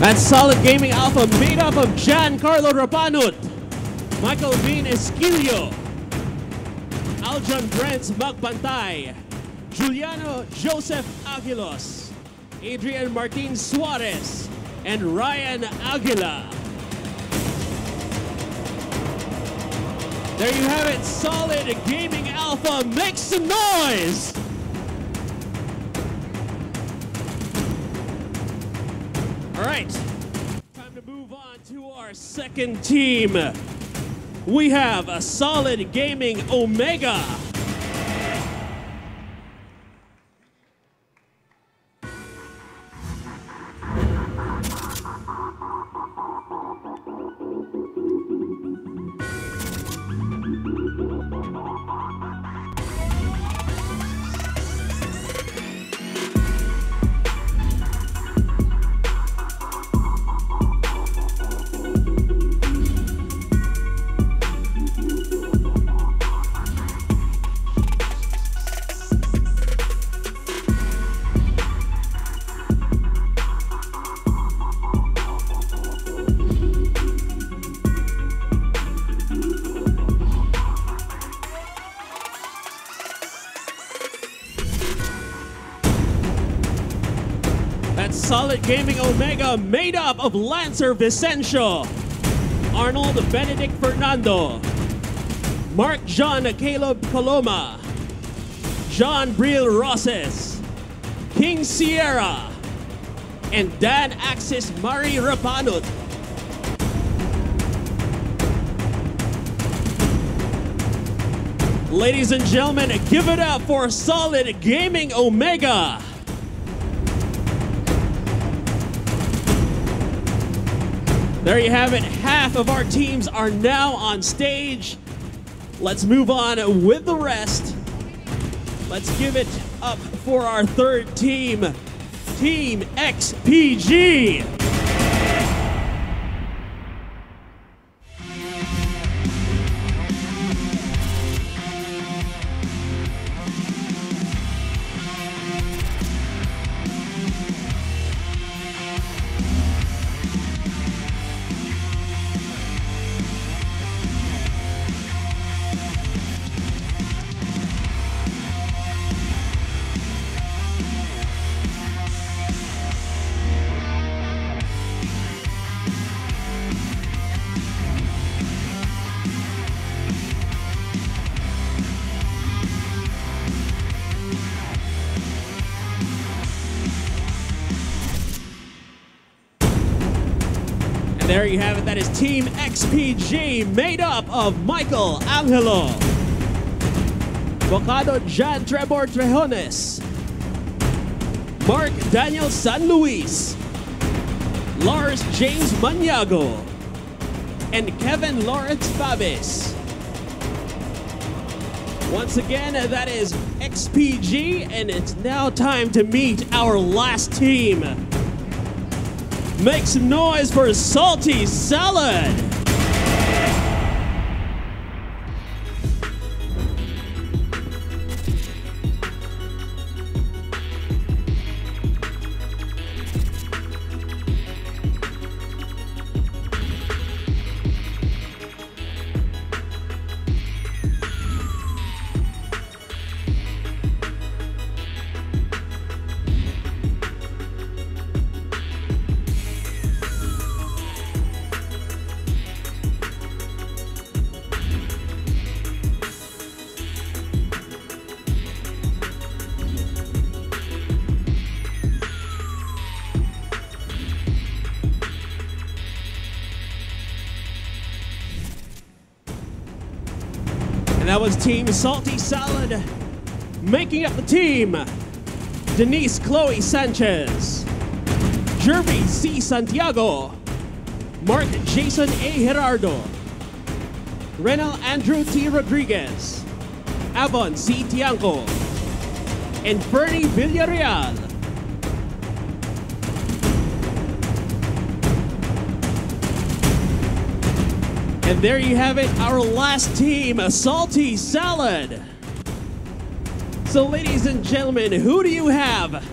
That's Solid Gaming Alpha made up of Giancarlo Rapanut, Michael Bean Esquilio, Aljon Brents Magbantay, Juliano Joseph Aguilos, Adrian Martin Suarez, and Ryan Aguila. There you have it, Solid Gaming Alpha, make some noise! All right, time to move on to our second team. We have a Solid Gaming Omega. Solid Gaming Omega made up of Lancer Vicencio, Arnold Benedict Fernando, Mark John Caleb Coloma, John Briel Roses, King Sierra, and Dan Axis Mari Rapanut. Ladies and gentlemen, give it up for Solid Gaming Omega. There you have it, half of our teams are now on stage. Let's move on with the rest. Let's give it up for our third team, Team XPG. There you have it, that is Team XPG, made up of Michael Angelo, Bocado Jan Trevor Trejones, Mark Daniel San Luis, Lars James Maniago, and Kevin Lawrence Fabis. Once again, that is XPG, and it's now time to meet our last team. Make some noise for Salty Salad. That was Team Salty Salad. Making up the team, Denise Chloe Sanchez, Jeremy C. Santiago, Mark Jason A. Gerardo, Renal Andrew T. Rodriguez, Avon C. Tianco, and Fernie Villarreal. And there you have it, our last team, a Salty Salad. So ladies and gentlemen, who do you have?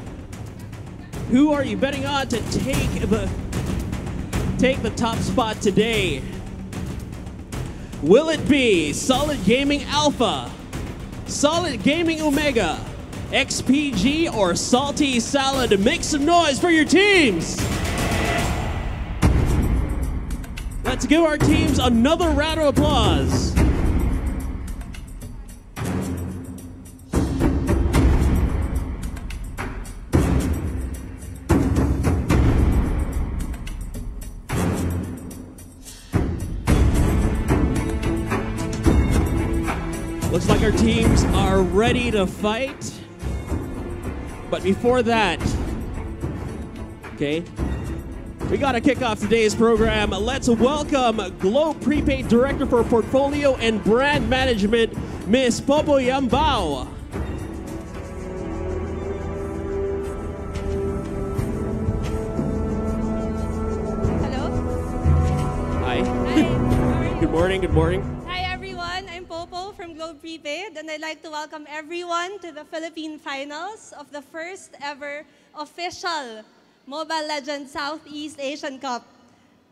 Who are you betting on to take take the top spot today? Will it be Solid Gaming Alpha, Solid Gaming Omega, XPG, or Salty Salad? Make some noise for your teams! Let's give our teams another round of applause. Looks like our teams are ready to fight. But before that, okay, we got to kick off today's program. Let's welcome Globe Prepaid Director for Portfolio and Brand Management, Ms. Popo Yambao. Hello. Hi. Hi. Good morning, good morning. Hi everyone, I'm Popo from Globe Prepaid, and I'd like to welcome everyone to the Philippine Finals of the first ever official Mobile Legends Southeast Asian Cup.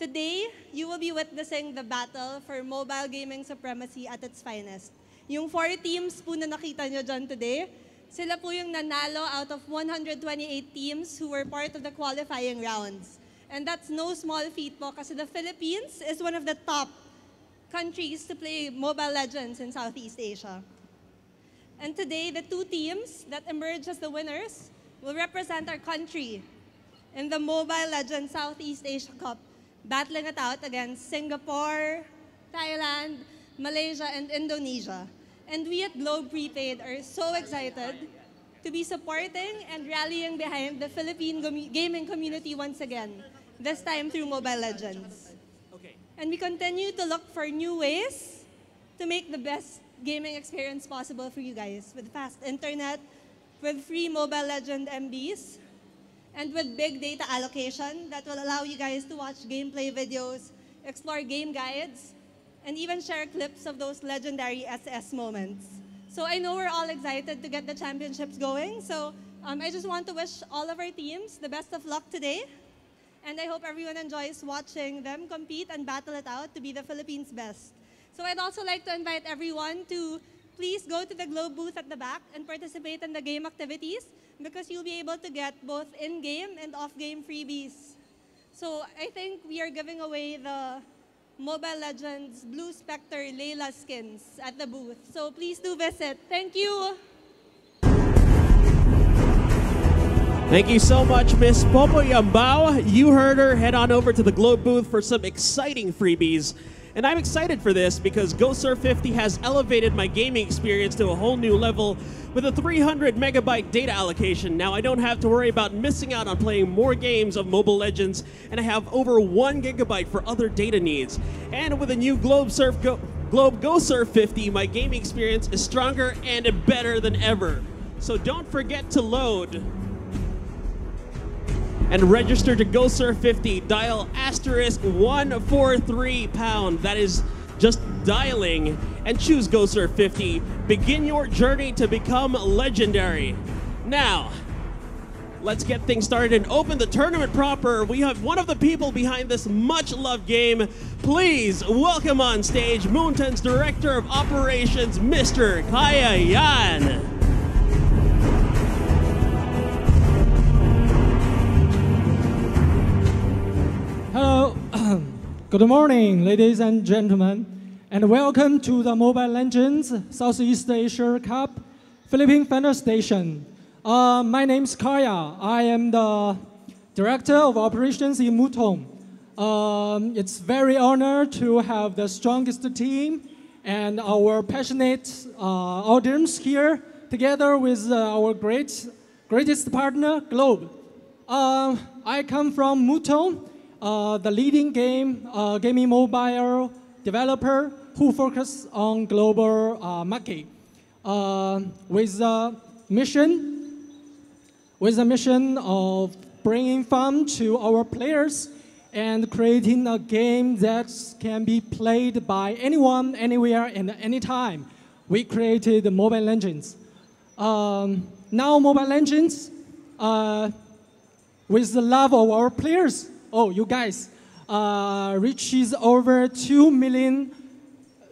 Today, you will be witnessing the battle for mobile gaming supremacy at its finest. Yung 4 teams po na nakita nyo dyan today, sila po yung nanalo out of 128 teams who were part of the qualifying rounds. And that's no small feat po kasi the Philippines is one of the top countries to play Mobile Legends in Southeast Asia. And today, the 2 teams that emerge as the winners will represent our country in the Mobile Legends Southeast Asia Cup, battling it out against Singapore, Thailand, Malaysia, and Indonesia. And we at Globe Prepaid are so excited to be supporting and rallying behind the Philippine gaming community once again, this time through Mobile Legends. Okay. And we continue to look for new ways to make the best gaming experience possible for you guys, with fast internet, with free Mobile Legend MBs, and with big data allocation that will allow you guys to watch gameplay videos, explore game guides, and even share clips of those legendary SS moments. So I know we're all excited to get the championships going, so I just want to wish all of our teams the best of luck today, and I hope everyone enjoys watching them compete and battle it out to be the Philippines' best. So I'd also like to invite everyone to please go to the Globe booth at the back and participate in the game activities, because you'll be able to get both in-game and off-game freebies. So I think we are giving away the Mobile Legends Blue Spectre Layla skins at the booth. So please do visit. Thank you. Thank you so much, Miss Popo Yambao. You heard her. Head on over to the Globe booth for some exciting freebies. And I'm excited for this because GoSurf 50 has elevated my gaming experience to a whole new level with a 300 megabyte data allocation. Now I don't have to worry about missing out on playing more games of Mobile Legends, and I have over 1 gigabyte for other data needs. And with a new Globe GoSurf 50, my gaming experience is stronger and better than ever. So don't forget to load and register to GoSurf 50. Dial *143#. That is just dialing, and choose GoSurf 50. Begin your journey to become legendary. Now, let's get things started and open the tournament proper. We have one of the people behind this much-loved game. Please welcome on stage Moonton's Director of Operations, Mr. Kaya Yan. Hello, good morning, ladies and gentlemen, and welcome to the Mobile Legends Southeast Asia Cup Philippine Final Station. My name is Kaya. I am the Director of Operations in Mutong. It's very honored to have the strongest team and our passionate audience here, together with our greatest partner, Globe. I come from Mutong, the leading gaming mobile developer who focus on global market with the mission of bringing fun to our players and creating a game that can be played by anyone, anywhere, and anytime. We created Mobile Legends. Now Mobile Legends, with the love of our players, oh, you guys, reaches over 2 million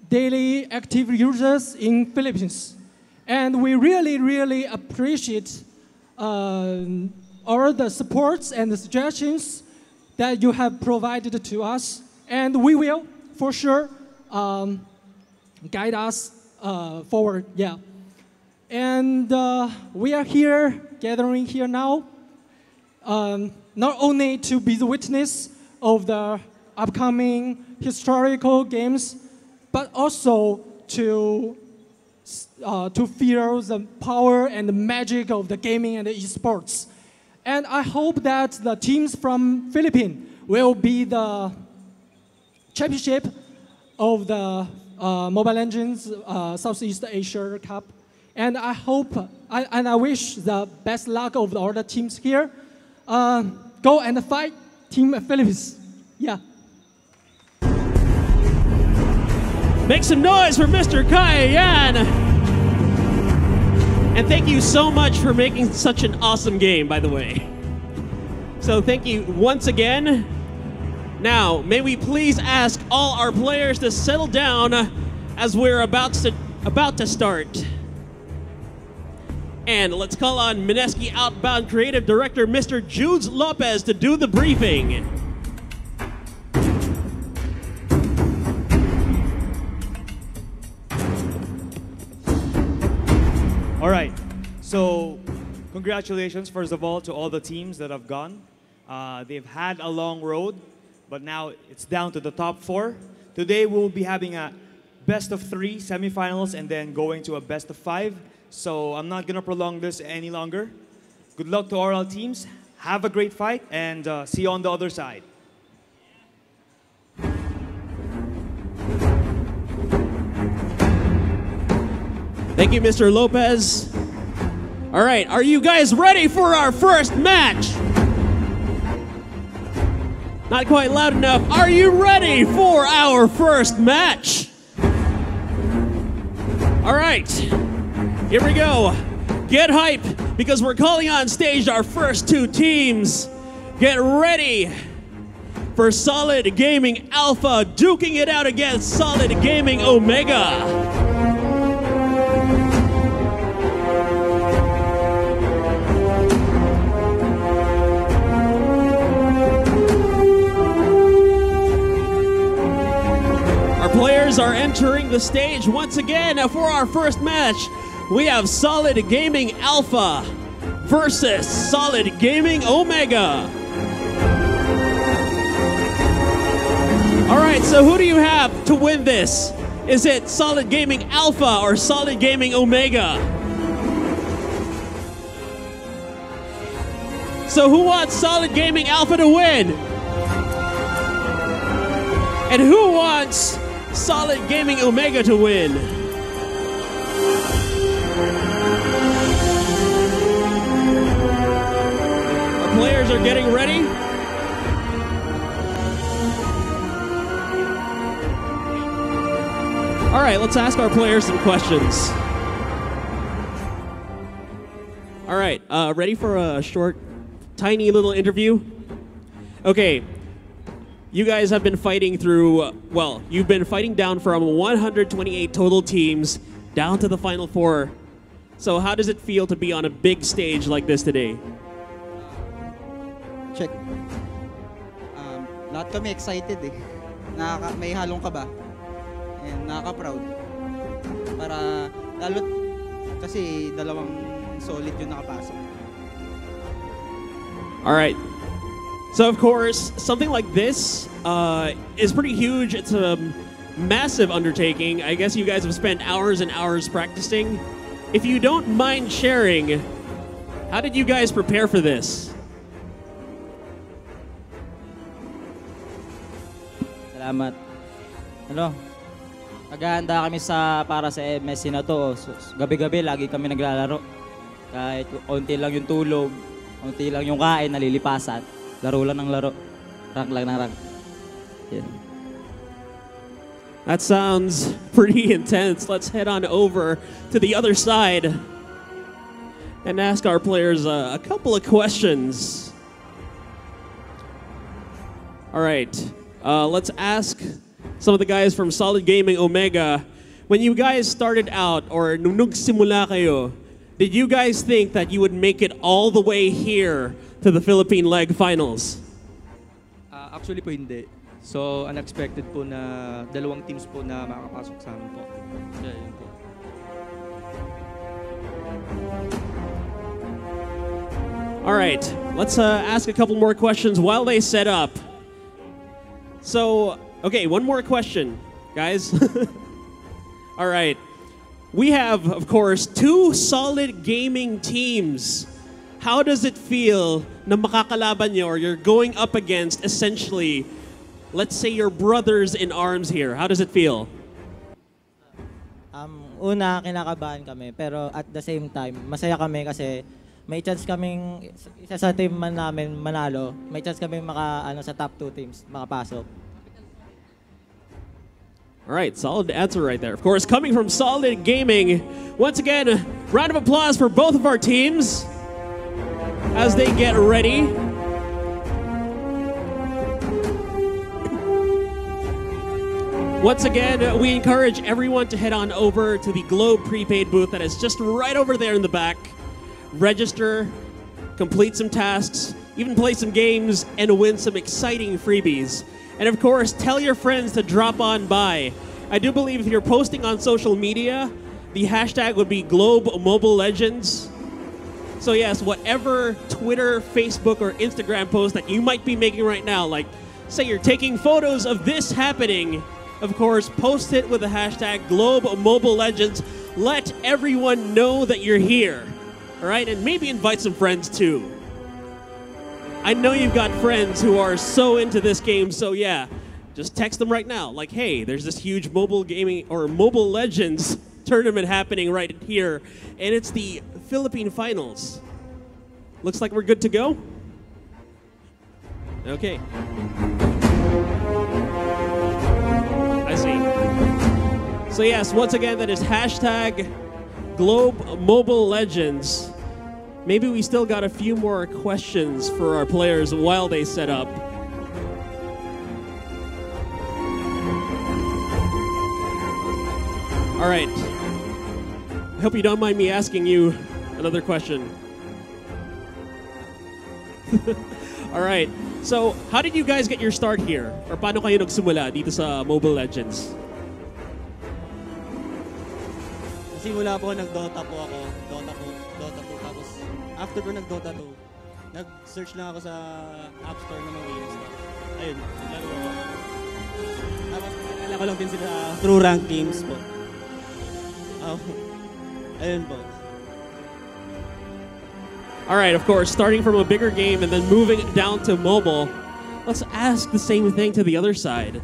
daily active users in Philippines. And we really, really appreciate all the supports and the suggestions that you have provided to us. And we will, for sure, guide us forward, yeah. And we are here, gathering here now, not only to be the witness of the upcoming historical games, but also to feel the power and the magic of the gaming and the esports. And I hope that the teams from Philippines will be the championship of the Mobile Legends Southeast Asia Cup. And I hope, and I wish the best luck of all the teams here. Go and fight, Team Philippines. Yeah. Make some noise for Mr. Kayan! And thank you so much for making such an awesome game, by the way. So thank you once again. Now, may we please ask all our players to settle down as we're about to start. And let's call on MSC Outbound Creative Director, Mr. Judes Lopez, to do the briefing. All right, so congratulations, first of all, to all the teams that have gone. They've had a long road, but now it's down to the top 4. Today we will be having a best of 3 semifinals and then going to a best of 5. So I'm not gonna prolong this any longer. Good luck to all our teams. Have a great fight and see you on the other side. Thank you, Mr. Lopez. All right, are you guys ready for our first match? Not quite loud enough. Are you ready for our first match? All right, here we go. Get hype because we're calling on stage our first 2 teams. Get ready for Solid Gaming Alpha duking it out against Solid Gaming Omega. Players are entering the stage once again for our first match. We have Solid Gaming Alpha versus Solid Gaming Omega. All right, so who do you have to win this? Is it Solid Gaming Alpha or Solid Gaming Omega? So who wants Solid Gaming Alpha to win? And who wants Solid Gaming Omega to win? Our players are getting ready. All right, let's ask our players some questions. All right, ready for a short, tiny little interview? Okay. You guys have been fighting through, well, you've been fighting down from 128 total teams down to the Final 4. So how does it feel to be on a big stage like this today? Check. Lahat kami excited eh. May halong kaba. And nakaka-proud. Para, lalo kasi dalawang solid yung nakapasok. All right. So, of course, something like this is pretty huge. It's a massive undertaking. I guess you guys have spent hours and hours practicing. If you don't mind sharing, how did you guys prepare for this? Salamat. Ano? Naghahanda kami para sa MSC na to. Gabi-gabi, lagi kami naglalaro. Kahit onti lang yung tulog, onti lang yung kain, nalilipasan. Laro lang ng laro. Rank lang ng rank. Yeah. That sounds pretty intense. Let's head on over to the other side and ask our players a couple of questions. All right. Let's ask some of the guys from Solid Gaming Omega. When you guys started out, or nung nagsimula kayo, did you guys think that you would make it all the way here to the Philippine Leg Finals? Actually po hindi. So unexpected po na dalawang teams po na makakapasok sa amin po. Kaya yun po. All right, let's ask a couple more questions while they set up. So, okay, one more question, guys. All right. We have, of course, two solid gaming teams. How does it feel na makakalaban nyo, or you're going up against, essentially, let's say your brothers in arms here? How does it feel? Una, kinakabahan kami, pero at the same time, masaya kami kasi may chance kaming, isa sa team man namin manalo, may chance kaming sa top 2 teams, makapasok. All right, solid answer right there. Of course, coming from Solid Gaming, once again, round of applause for both of our teams as they get ready. Once again, we encourage everyone to head on over to the Globe prepaid booth that is just right over there in the back. Register, complete some tasks, even play some games, and win some exciting freebies. And of course, tell your friends to drop on by. I do believe if you're posting on social media, the hashtag would be Globe Mobile Legends. So yes, whatever Twitter, Facebook, or Instagram post that you might be making right now, like say you're taking photos of this happening, of course, post it with the hashtag Globe Mobile Legends. Let everyone know that you're here. All right, and maybe invite some friends too. I know you've got friends who are so into this game, so yeah, just text them right now. Like, hey, there's this huge mobile gaming or Mobile Legends tournament happening right here, and it's the Philippine Finals. Looks like we're good to go. Okay. I see. So yes, once again, that is hashtag Globe Mobile Legends. Maybe we still got a few more questions for our players while they set up. All right. I hope you don't mind me asking you another question. All right. So, how did you guys get your start here? Or paano kayo nagsimula dito sa Mobile Legends? Simula po, nag-Dota po ako. Dota po. Tapos, after po nag-Dota 2, nag-search lang ako sa App Store ng mga games. Ayun, laro ako. Tapos, pinalala ko lang din sila through rank games po. Ayun po. All right, of course, starting from a bigger game and then moving down to mobile. Let's ask the same thing to the other side.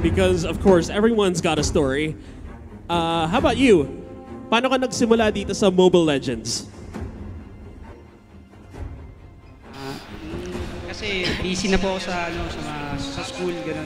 Because, of course, everyone's got a story. How about you? Paano ka nagsimula dito sa Mobile Legends? Kasi busy na po ako sa school, ganun.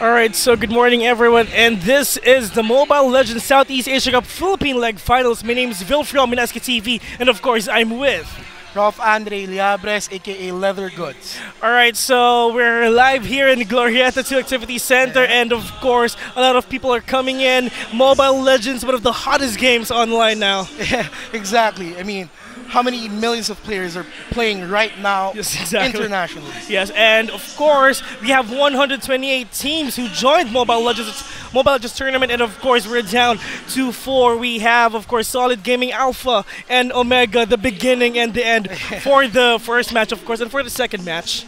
Alright, so good morning everyone, and this is the Mobile Legends Southeast Asia Cup Philippine Leg Finals. My name is Vil from MSC TV, and of course I'm with Prof. Andre Liabres, aka Leather Goods. Alright, so we're live here in the Glorieta 2 Activity Center, and of course a lot of people are coming in. Mobile Legends, one of the hottest games online now. Yeah, exactly. I mean, how many millions of players are playing right now internationally? Yes, and of course, we have 128 teams who joined Mobile Legends tournament, and of course, we're down to 4. We have, of course, Solid Gaming Alpha and Omega, the beginning and the end for the first match, of course, and for the second match.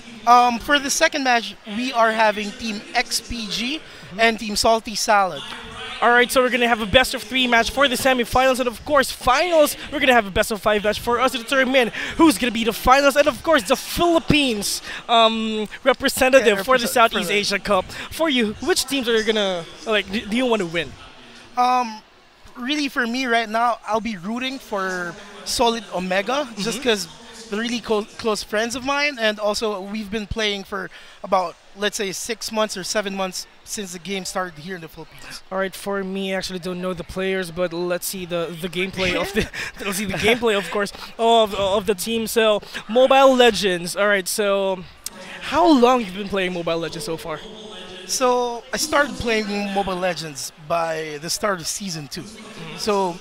For the second match, we are having Team XPG and Team Salty Salad. Alright, so we're going to have a best of 3 match for the semifinals, and of course, finals, we're going to have a best of 5 match for us to determine who's going to be the finals, and of course, the Philippines representative for the Southeast Asia Cup. For you, which teams are you going to, do you want to win? Really, for me right now, I'll be rooting for Solid Omega, just because they're really close friends of mine, and also we've been playing for about, let's say, 6 months or 7 months since the game started here in the Philippines. All right, for me, I actually don't know the players, but let's see the gameplay of the let's see the gameplay, of course, of the team. So, Mobile Legends. All right, so how long have you been playing Mobile Legends so far? So I started playing Mobile Legends by the start of season 2. So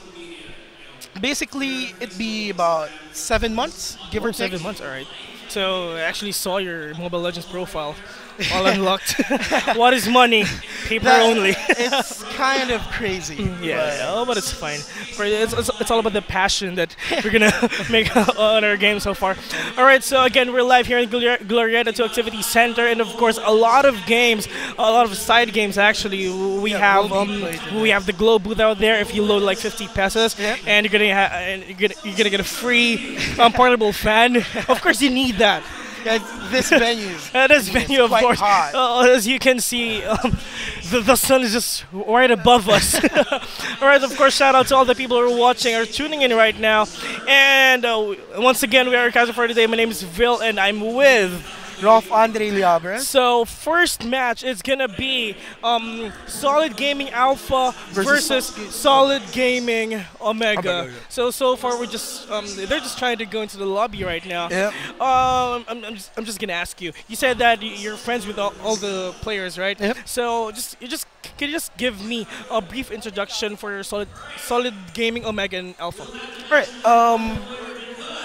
basically, it'd be about 7 months, give or take. 7 months, all right. So I actually saw your Mobile Legends profile. All unlocked. What is money? Paper only. It's kind of crazy. But it's fine. It's all about the passion that we're gonna make on our game so far. All right, so again, we're live here in Glorieta 2 Activity Center, and of course, a lot of games, a lot of side games actually. We have the Glow booth out there. If you load like 50 pesos, and you're gonna get a free portable fan. Of course, you need that. Yeah, this venue. This venue, of course. As you can see, the sun is just right above us. All right, of course, shout out to all the people who are watching or tuning in right now. And once again, we are Casa for today. My name is Vil, and I'm with Rolf Andre Liabres. So first match is gonna be Solid Gaming Alpha versus Solid Gaming Omega. So far we're just they're just trying to go into the lobby right now. Yep. I'm just gonna ask you. You said that you're friends with all the players, right? Yep. So can you just give me a brief introduction for Solid Gaming Omega and Alpha? All right.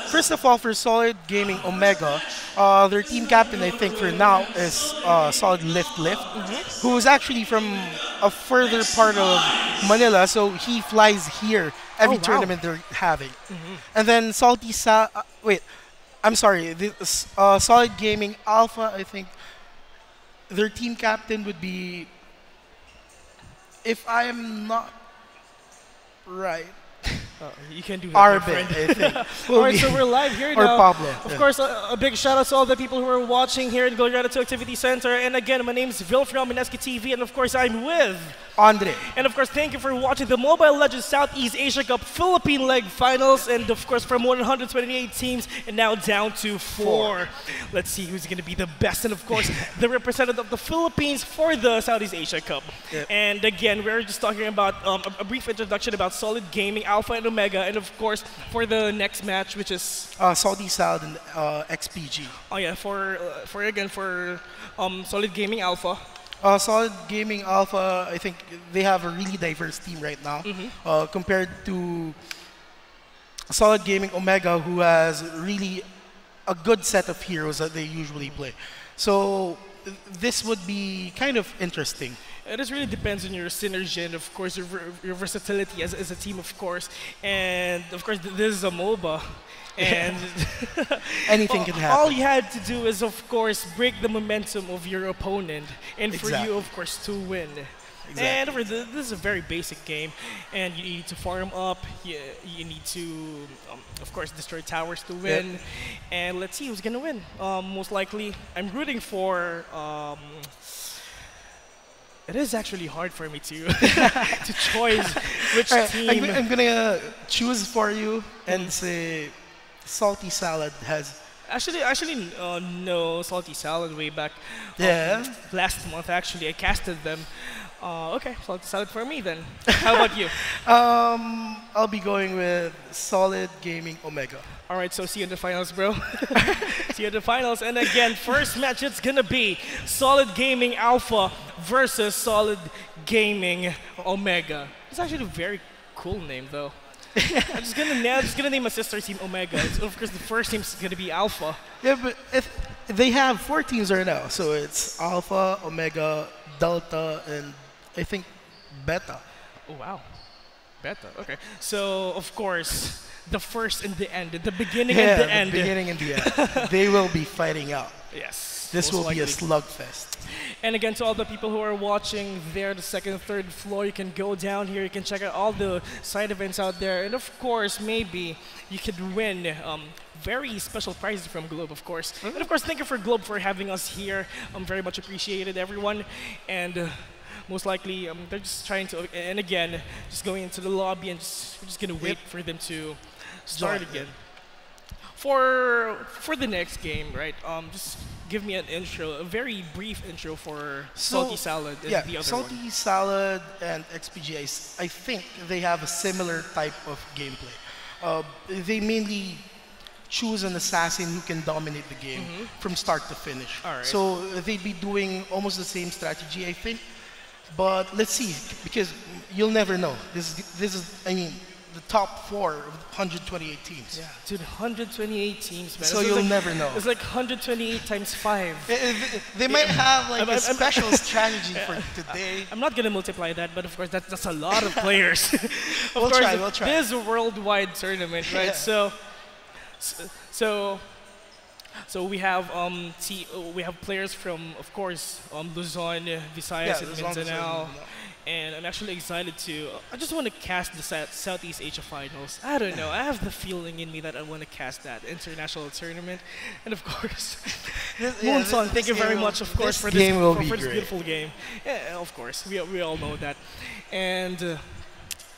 First of all, for Solid Gaming Omega, their team captain, I think, for now is Solid Lift, who is actually from a further part of Manila, so he flies here every tournament they're having. And then Solid Gaming Alpha, I think, their team captain would be, if I am not right, you can do that, Arbin, I think. Alright, so we're live here or now. Pablo. Of course, a big shout out to all the people who are watching here in Glorieta 2 Activity Center. And again, my name is Vil from MSC TV, and of course, I'm with Andre. And of course, thank you for watching the Mobile Legends Southeast Asia Cup Philippine Leg Finals. And of course, from 128 teams, and now down to 4. Let's see who's going to be the best. And of course, the representative of the Philippines for the Southeast Asia Cup. Yep. And again, we're just talking about a brief introduction about Solid Gaming, Alpha, and Omega. And of course, for the next match, which is Saudi Sound and XPG. Oh yeah, for Solid Gaming Alpha. Solid Gaming Alpha, I think they have a really diverse team right now, compared to Solid Gaming Omega, who has really a good set of heroes that they usually play. So this would be kind of interesting. It just really depends on your synergy and, of course, your versatility as a team, of course. And, of course, this is a MOBA. And anything can happen. All you had to do is, of course, break the momentum of your opponent. And for you, of course, to win. Exactly. And this is a very basic game. And you need to farm up. You need to, of course, destroy towers to win. Yep. And let's see who's going to win. Most likely, I'm rooting for... it is actually hard for me to to choose which team. I'm gonna choose for you and say Salty Salad has. Actually, no, Salty Salad way back. Last month actually I casted them. Okay, Salty Salad for me then. How about you? I'll be going with Solid Gaming Omega. All right, so see you in the finals, bro. See you in the finals. And again, first match, it's going to be Solid Gaming Alpha versus Solid Gaming Omega. It's actually a very cool name, though. I'm just gonna name my sister's team Omega. Of course, the first team's going to be Alpha. Yeah, but they have 4 teams right now. So it's Alpha, Omega, Delta, and I think Beta. Oh, wow. Beta, okay. So, of course... the first and the end, the beginning and the end. The beginning and the end. They will be fighting out. Yes. This will be a slugfest. And again, to all the people who are watching there, the second, third floor, you can go down here. You can check out all the side events out there. And of course, maybe you could win very special prizes from Globe, of course. And of course, thank you for Globe for having us here. Very much appreciated, everyone. And most likely, they're just trying to, and again, just going into the lobby and we're just going to wait for them to start again. for the next game, right? Just give me an intro, a very brief intro for Salty Salad and the other Salty one. Salad and XPG, I think they have a similar type of gameplay. They mainly choose an assassin who can dominate the game from start to finish. Alright. So they'd be doing almost the same strategy, I think. But let's see, because you'll never know. This is, I mean, the top 4 of 128 teams. Yeah, dude, 128 teams, man. So you'll never know. It's like 128 times 5. They might have like a special strategy for today. I'm not gonna multiply that, but of course that's a lot of players. We'll try. This is a worldwide tournament, right? Yeah. So we have we have players from, of course, Luzon, Visayas, and Mindanao. And I'm actually excited to. I just want to cast the Southeast Asia Finals. I don't know. I have the feeling in me that I want to cast that international tournament. And of course, Moonson, thank you very much, of course, for this beautiful game. Yeah, of course. We all know that. And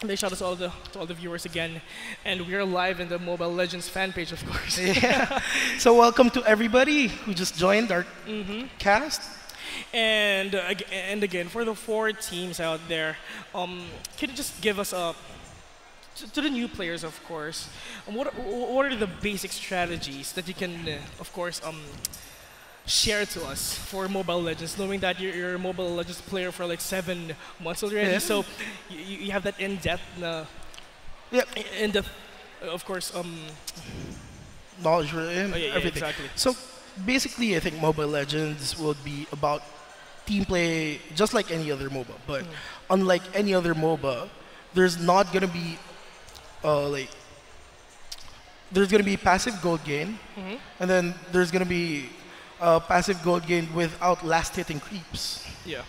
big shout out to all the viewers again. And we are live in the Mobile Legends fan page, of course. Yeah. So welcome to everybody who just joined our cast. And again, for the 4 teams out there, can you just give us to the new players, of course, what are the basic strategies that you can, of course, share to us for Mobile Legends, knowing that you're a Mobile Legends player for like 7 months already, so you have that in-depth, of course, knowledge for everything. Exactly. So basically, I think Mobile Legends will be about team play, just like any other MOBA. But unlike any other MOBA, there's not gonna be there's gonna be passive gold gain, and then there's gonna be passive gold gain without last hitting creeps. Yeah.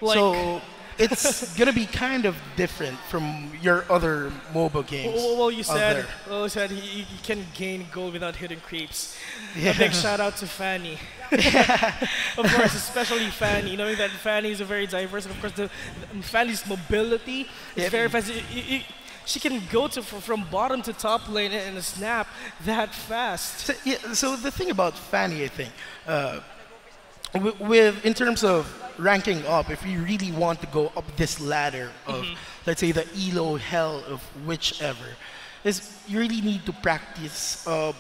So it's gonna be kind of different from your other MOBA games. Well, you said you can gain gold without hitting creeps. Yeah. A big shout out to Fanny. Of course, especially Fanny. Knowing that Fanny is a very diverse, and of course, Fanny's mobility is very fast. She can go from bottom to top lane in a snap that fast. So the thing about Fanny, I think, in terms of ranking up, if you really want to go up this ladder of, let's say, the ELO hell of whichever, is you really need to practice a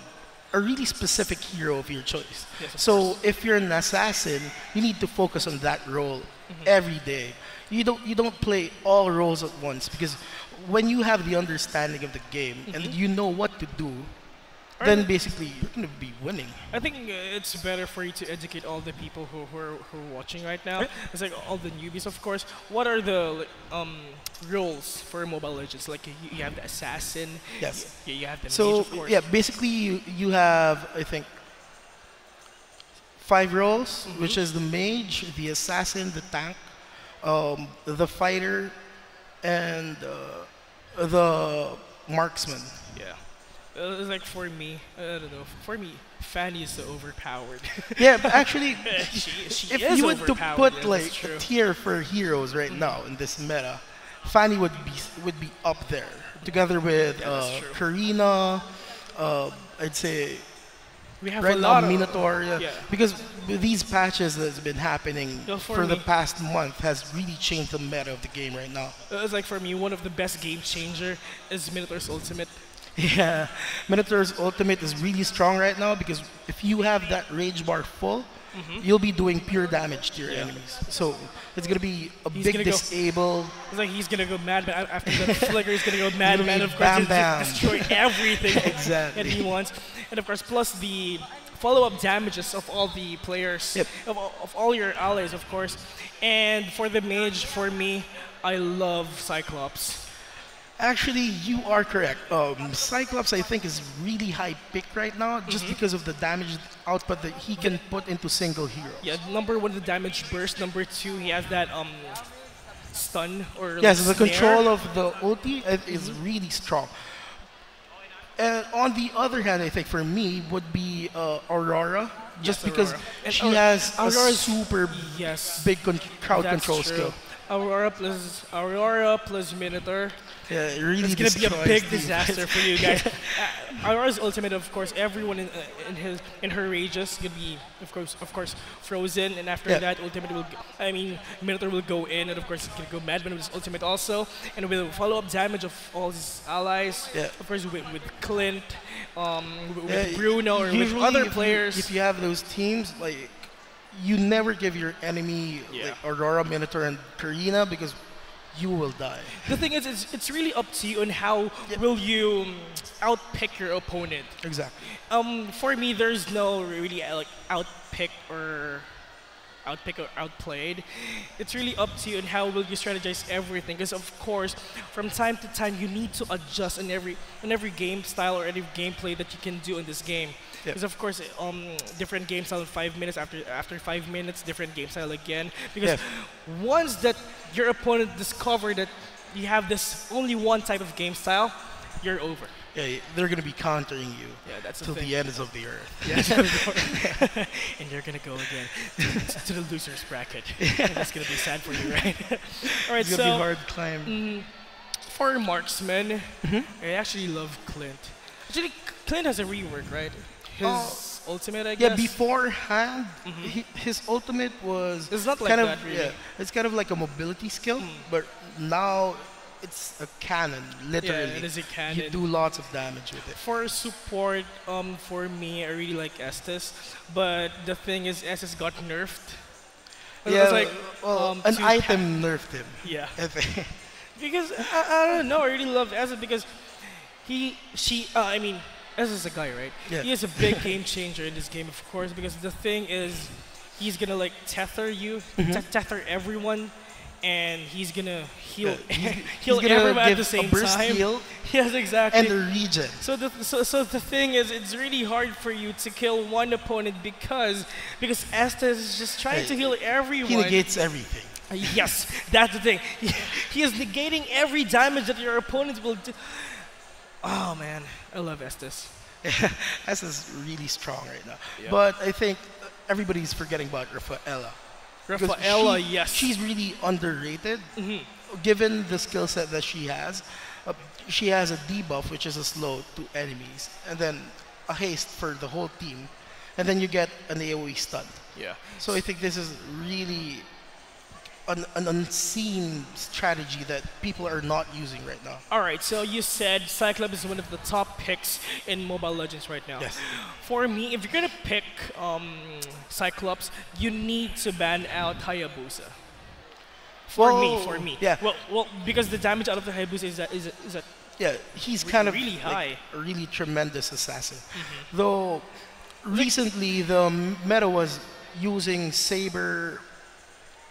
really specific hero of your choice. Yes, so if you're an assassin, you need to focus on that role every day. You don't play all roles at once, because when you have the understanding of the game and you know what to do, then basically you're going to be winning. I think it's better for you to educate all the people who are watching right now. It's like all the newbies, of course. What are the roles for Mobile Legends? Like you have the assassin. Yes. You have the so mage, of course. yeah, basically you have, I think, 5 roles, which is the mage, the assassin, the tank, the fighter, and the marksman. Yeah. It's like for me, I don't know. For me, Fanny is so overpowered. Yeah, but actually, she if is you were to overpowered, put yeah, like that's a true. tier for heroes right now in this meta, Fanny would be up there together with Karina. I'd say We have right a now lot Minotaur, of, because these patches that's been happening for the me, past month has really changed the meta of the game right now. It's like for me, one of the best game changer is Minotaur's ultimate. Yeah, Minotaur's ultimate is really strong right now, because if you have that rage bar full, you'll be doing pure damage to your enemies. So it's gonna be a big disable. It's like he's gonna go mad after the flicker. He's gonna go mad, Gonna be of course, bam. destroy everything Exactly. that he wants, and of course, plus the follow-up damages of all the players, of all your allies, of course. And for the mage, for me, I love Cyclops. Actually, you are correct. Cyclops, I think, is really high pick right now, just because of the damage output that he can put into single heroes. Yeah, number 1, the damage burst. Number 2, he has that stun or yes, the snare. control of the ulti is really strong. And on the other hand, I think for me would be Aurora, just because Aurora. she has a Aurora's super big crowd That's control true. skill. Aurora plus Minotaur. Yeah, it really It's gonna be a destroys big the- disaster for you guys. Aurora's ultimate, of course, everyone in her rages gonna be, of course, frozen, and after Yeah. that, ultimate will, Minotaur will go in, and of course, he's gonna go Madman with his ultimate also, and with follow-up damage of all his allies. Yeah. Of course, with Clint, with Yeah, Bruno, or with usually other if players. if you have those teams, like, you never give your enemy like Aurora, Minotaur, and Karina because you will die. The thing is, it's really up to you on how will you outpick your opponent. Exactly. For me, there's no really outpick or outplayed. It's really up to you on how will you strategize everything. Because of course, from time to time, you need to adjust in every game style or any gameplay that you can do in this game. Because of course, different game style in 5 minutes. After 5 minutes, different game style again. Because once that your opponent discover that you have this only one type of game style, you're over. Yeah, they're gonna be countering you. Yeah, that's the till thing. the ends of the earth. Yeah, and you're gonna go again to the losers bracket. That's gonna be sad for you, right? All right, It's gonna be hard to climb. For marksman, I actually love Clint. Actually, Clint has a rework, right? His ultimate, I guess. Yeah, beforehand, his ultimate was It's not like kind that, of really. yeah, it's kind of like a mobility skill, but now it's a cannon, literally. Yeah, it is a cannon. You do lots of damage with it. For support, for me, I really like Estes, but the thing is, Estes got nerfed. It Yeah, was like, well, an to item nerfed him. Yeah. I think. Because I don't know, I really love Estes because Estes is a guy, right? Yeah. He is a big game changer in this game, of course, because the thing is, he's gonna like tether you, tether everyone, and he's gonna heal, heal He's gonna everyone at give the same a burst time. heal Yes, exactly. and a regen. So the thing is, it's really hard for you to kill one opponent because Estes is just trying to heal everyone. He negates everything. Yes, that's the thing. He is negating every damage that your opponent will do. Oh man, I love Estes. Estes is really strong right now. Yeah. But I think everybody's forgetting about Rafaela. Because Rafaela, yes. She's really underrated, given the skill set that she has. She has a debuff, which is a slow to enemies, and then a haste for the whole team, and then you get an AoE stun. Yeah. So I think this is really an unseen strategy that people are not using right now. All right, so you said Cyclops is one of the top picks in Mobile Legends right now. Yes. For me, if you're gonna pick Cyclops, you need to ban out Hayabusa. For me. Yeah. Well, because the damage out of the Hayabusa is that Yeah, he's kind of really high. a really tremendous assassin. Though recently the meta was using Saber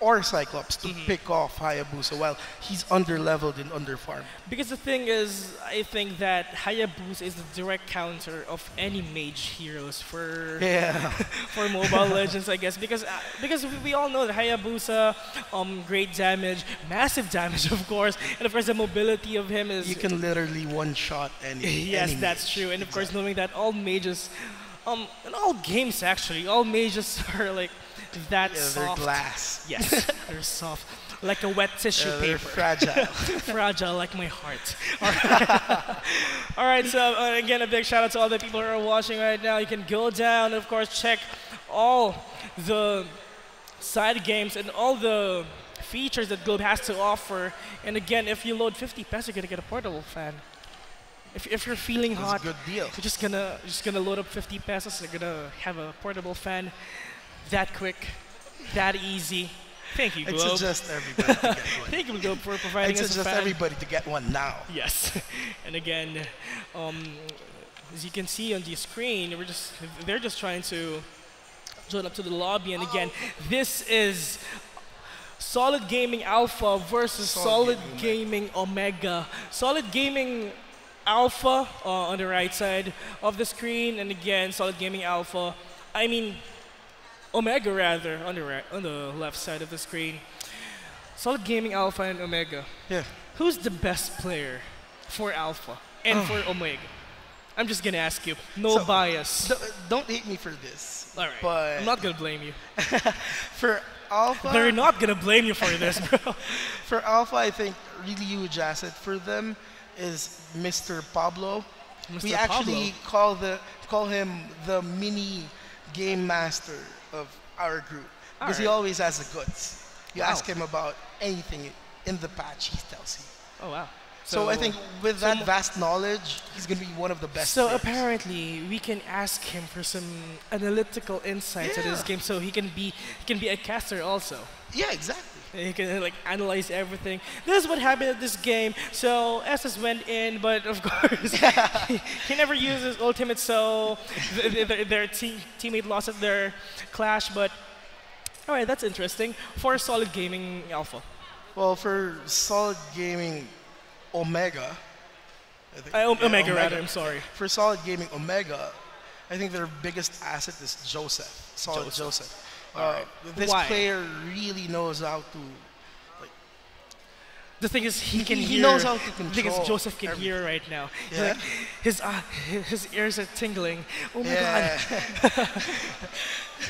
or Cyclops to pick off Hayabusa while he's under-leveled and under-farmed. Because the thing is, I think that Hayabusa is the direct counter of any mage heroes for for Mobile Legends, I guess. Because we all know that Hayabusa, great damage, massive damage, of course, and of course the mobility of him is. You can literally one-shot any. Yes, any that's mage. true, and of course knowing that all mages, in all games actually, all mages are like that Yeah, soft. they're glass. Yes, they're soft, like a wet tissue paper. They're fragile. Fragile like my heart. All right, so again, a big shout out to all the people who are watching right now. You can go down, of course, check all the side games and all the features that Globe has to offer. And again, if you load 50 pesos, you're gonna get a portable fan. If you're feeling That's hot, a good deal. you're just gonna load up 50 pesos. You're gonna have a portable fan. That quick, that easy. Thank you, I Globe. suggest everybody to get one. Thank you, Globe, for providing I us a suggest fan. everybody to get one now. Yes, and again, as you can see on the screen, they're just trying to join up to the lobby. And again, this is Solid Gaming Alpha versus Solid Gaming Omega. Solid Gaming Alpha on the right side of the screen, and again, Solid Gaming Alpha. I mean, Omega rather on the left side of the screen. Solid Gaming Alpha and Omega. Yeah. Who's the best player for Alpha and for Omega? I'm just gonna ask you. No bias. Don't hate me for this. All right. But I'm not gonna blame you. for Alpha, They're not gonna blame you for this, bro. for Alpha, I think really huge asset for them is Mr. Pablo. Mr. We actually call him the mini game master of our group because he always has the goods. You ask him about anything in the patch, he tells you. Oh wow. So I think with that vast knowledge, he's going to be one of the best So players. apparently, we can ask him for some analytical insights into this game, so he can be a caster also. Yeah, exactly. He can like analyze everything. This is what happened at this game. So SS went in, but of course he never used his ultimate. So their teammate lost at their clash. But all right, that's interesting for Solid Gaming Alpha. Well, for Solid Gaming Omega, I think, Omega rather. I'm sorry. For Solid Gaming Omega, I think their biggest asset is Joseph. Solid Joseph. This player really knows how to. The thing is, he can hear. He knows how to control. The thing is, Joseph can hear right now. Yeah? Like, his ears are tingling. Oh my god.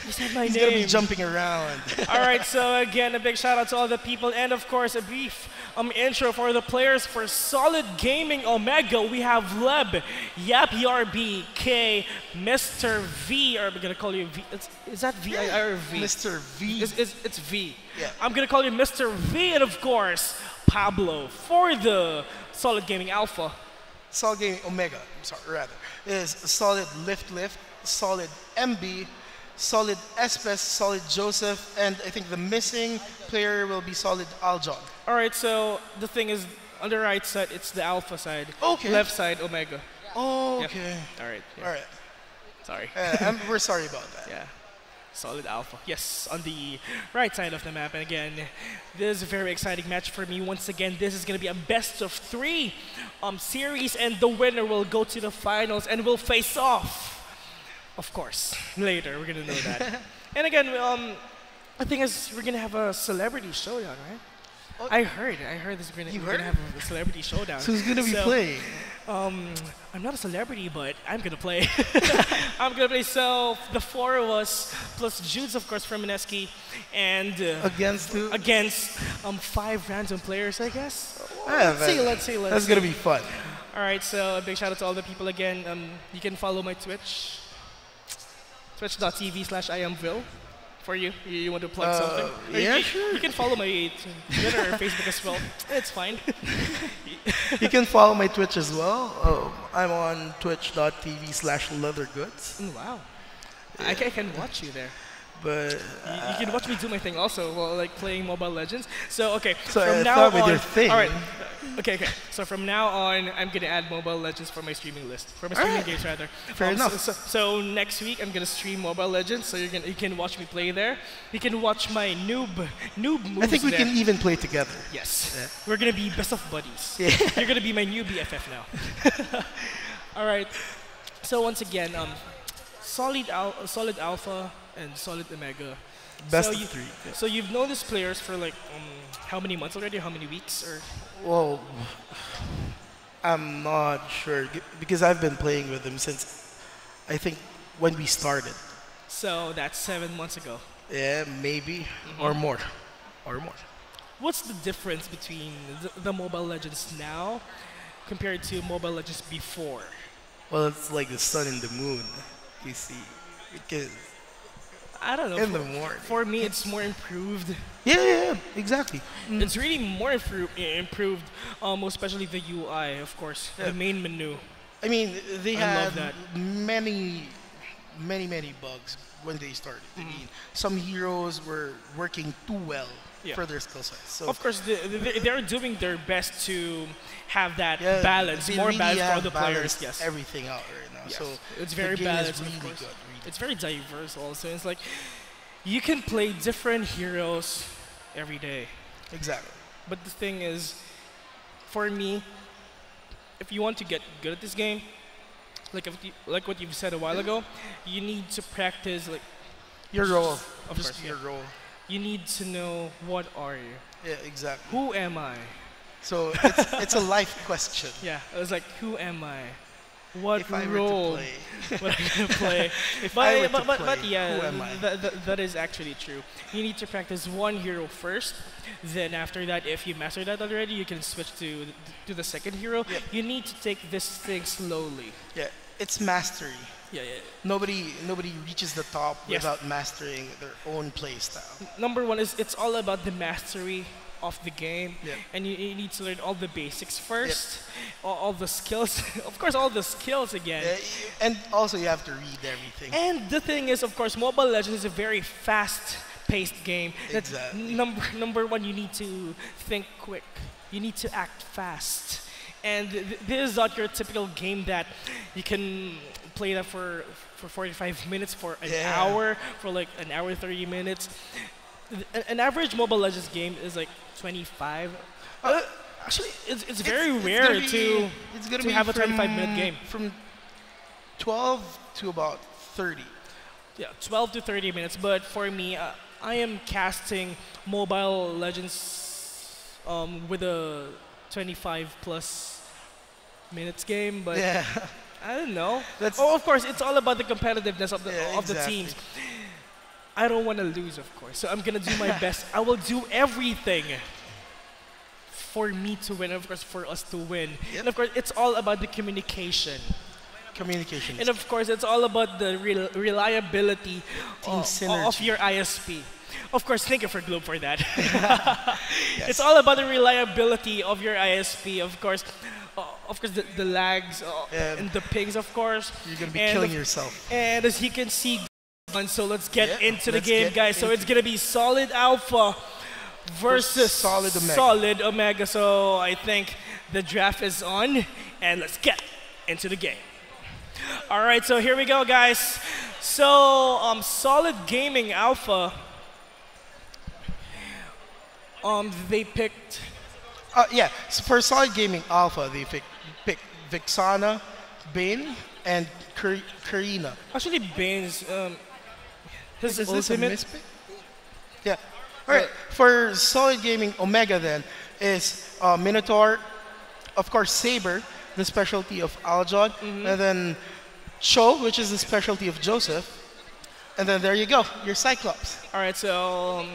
He said my He's name. gonna be jumping around. All right, so again, a big shout out to all the people, and of course, a brief intro for the players for Solid Gaming Omega. We have Leb, YapYRB, K, Mr. V, or I'm gonna call you V. Is that V or V? Mr. V. It's V. Yeah. I'm gonna call you Mr. V, and of course, Pablo for the Solid Gaming Alpha. Solid Gaming Omega, is Solid Lift, Solid MB, Solid Espes, Solid Joseph, and I think the missing player will be Solid Aljog. All right, so the thing is, on the right side, it's the Alpha side. Okay. Left side, Omega. Oh, Yep. okay. All right. Yeah. All right. Sorry. We're sorry about that. Yeah. Solid Alpha. Yes, on the right side of the map. And again, this is a very exciting match for me. Once again, this is going to be a best of 3 series, and the winner will go to the finals and will face off. Of course, later, we're going to know that. And again, the thing is, we're going to have a celebrity showdown, right? Oh. I heard this we're going to have a celebrity showdown. So who's going to be playing? I'm not a celebrity, but I'm going to play. I'm going to play. So the 4 of us, plus Jude's, of course, from MSC, and against 5 random players, I guess. Yeah, Let's see. That's going to be fun. All right, so a big shout out to all the people again. You can follow my Twitch, twitch.tv/IamVille. For you want to plug something? Yeah, sure. You can follow my Twitter or Facebook as well. It's fine. You can follow my Twitch as well. I'm on twitch.tv/leathergoods. Wow. Yeah. I can watch you there. But you can watch me do my thing also while like playing Mobile Legends. So okay, so from now start with on, your thing. all right. Okay. So from now on, I'm gonna add Mobile Legends for my streaming list, for my streaming games rather. Fair enough. So next week I'm gonna stream Mobile Legends. So you can watch me play there. You can watch my noob moves. I think we there. can even play together. Yes. Yeah. We're gonna be best of buddies. Yeah. You're gonna be my new BFF now. All right. So once again, Solid Alpha and Solid Omega. Best of 3. Yeah. So you've known these players for like how many months already? How many weeks? Or well, I'm not sure because I've been playing with them since I think when we started. So that's 7 months ago. Yeah, maybe or more. What's the difference between the Mobile Legends now compared to Mobile Legends before? Well, it's like the sun and the moon. You see, because I don't know. in the morning. For me, it's more improved. Yeah, exactly. It's really more improved, especially the UI, of course, the main menu. I mean, they I had love that. many bugs when they started. I mean, some heroes were working too well for their skill sets. So of course, they're doing their best to have that yeah, balance, they more really balance for have the players. balanced Yes, everything out right now. Yes. So it's very the game balanced. is really of course. good. It's very diverse also. It's like you can play different heroes every day. Exactly. But the thing is, for me, if you want to get good at this game, like what you've said a while ago, you need to practice like your role. Of Just course, your role. You need to know what are you. Yeah, exactly. Who am I? So it's a life question. Yeah, I was like, who am I? What if I were role to play. would I gonna play? If I were to but play, yeah, who am I? that is actually true. You need to practice one hero first. Then after that, if you master that already, you can switch to the second hero. Yep. You need to take this thing slowly. Yeah, it's mastery. Yeah, yeah. Nobody reaches the top Yes. without mastering their own playstyle. Number one is it's all about the mastery of the game, Yep. and you need to learn all the basics first, all the skills, of course, all the skills again. And also you have to read everything. And the thing is, of course, Mobile Legends is a very fast-paced game. That Exactly. number one, you need to think quick. You need to act fast. And this is not your typical game that you can play that for 45 minutes, for an hour, for like an hour 30 minutes. An average Mobile Legends game is like 25. Actually, it's very rare to have a 25-minute game. From 12 to about 30. Yeah, 12 to 30 minutes. But for me, I am casting Mobile Legends with a 25 plus minutes game, but Yeah. I don't know. That's- Oh, of course, it's all about the competitiveness of the exactly. teams. I don't want to lose, of course, so I'm gonna do my best. I will do everything for me to win, of course, for us to win. Yep. And of course, it's all about the communication. Communication. And of course, it's all about the reliability Team of synergy. your ISP. Of course, thank you for Globe for that. It's all about the reliability of your ISP, of course. The lags and the pings, of course. You're going to be And killing of- yourself. And as you can see, so let's get Yeah, into the let's game, get guys. So it's gonna be Solid Alpha versus Solid Omega. Solid Omega. So I think the draft is on, and let's get into the game. All right, so here we go, guys. So Solid Gaming Alpha. They picked. Yeah, so for Solid Gaming Alpha, they picked Vixana, Bane, and Karina. Actually, Bane's his Is this a ultimate. mispick? Yeah. All right. For Solid Gaming Omega, then is Minotaur, of course Saber, the specialty of Aljon, and then Cho, which is the specialty of Joseph, and then there you go, your Cyclops. All right, so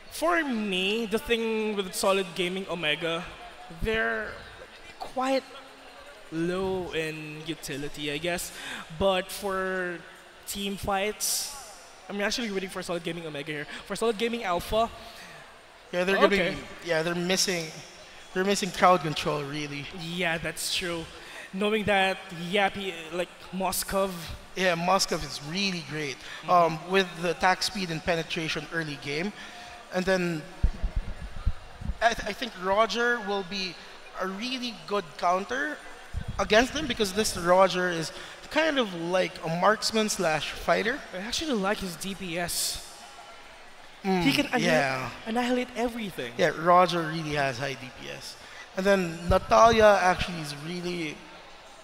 for me, the thing with Solid Gaming Omega, they're quite low in utility, I guess. But for team fights, I'm actually rooting for Solid Gaming Omega here. For Solid Gaming Alpha, Yeah, they're gonna be. Yeah, they're missing crowd control really. yeah, that's true. Knowing that, like Moskov, Yeah, Moskov is really great with the attack speed and penetration early game, and then I think Roger will be a really good counter against them because this Roger is kind of like a marksman slash fighter. I actually like his DPS. He can annihilate everything. Yeah, Roger really has high DPS, and then Natalia actually is really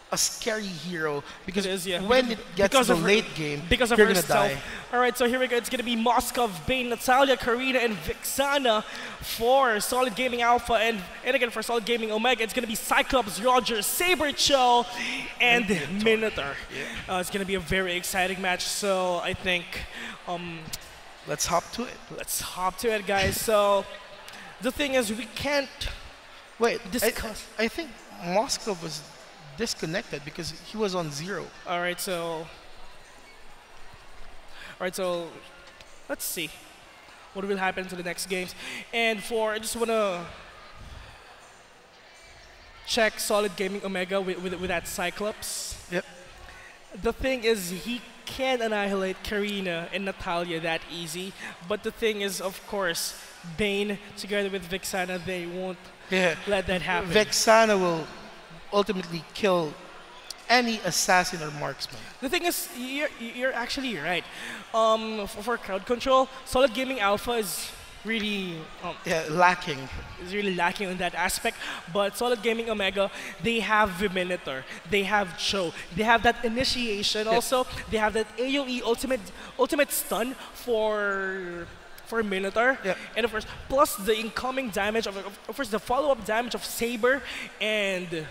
a scary hero because It is, yeah. when it gets Because to of the her- late game, because of you're her gonna stealth. die. All right, so here we go. It's gonna be Moskov, Bane, Natalia, Karina, and Vixana for Solid Gaming Alpha, and again for Solid Gaming Omega, it's gonna be Cyclops, Roger, Saber, Cho, and Minotaur. It's gonna be a very exciting match. So I think Let's hop to it. let's hop to it, guys. So the thing is, we can't Wait, discuss. I think Moskov was disconnected because he was on 0. All right, so let's see what will happen to the next games. And I just wanna check Solid Gaming Omega with that Cyclops. Yep. The thing is, he can't annihilate Karina and Natalia that easy. But the thing is, of course, Bane together with Vixana, they won't Yeah. let that happen. Vexana will ultimately kill any assassin or marksman. The thing is, you're actually right. For crowd control, Solid Gaming Alpha is really Lacking. is really lacking in that aspect. But Solid Gaming Omega, they have the Minotaur, they have Cho, they have that initiation also. They have that AOE ultimate stun for Minotaur, and of course, plus the incoming damage of course the follow-up damage of Saber and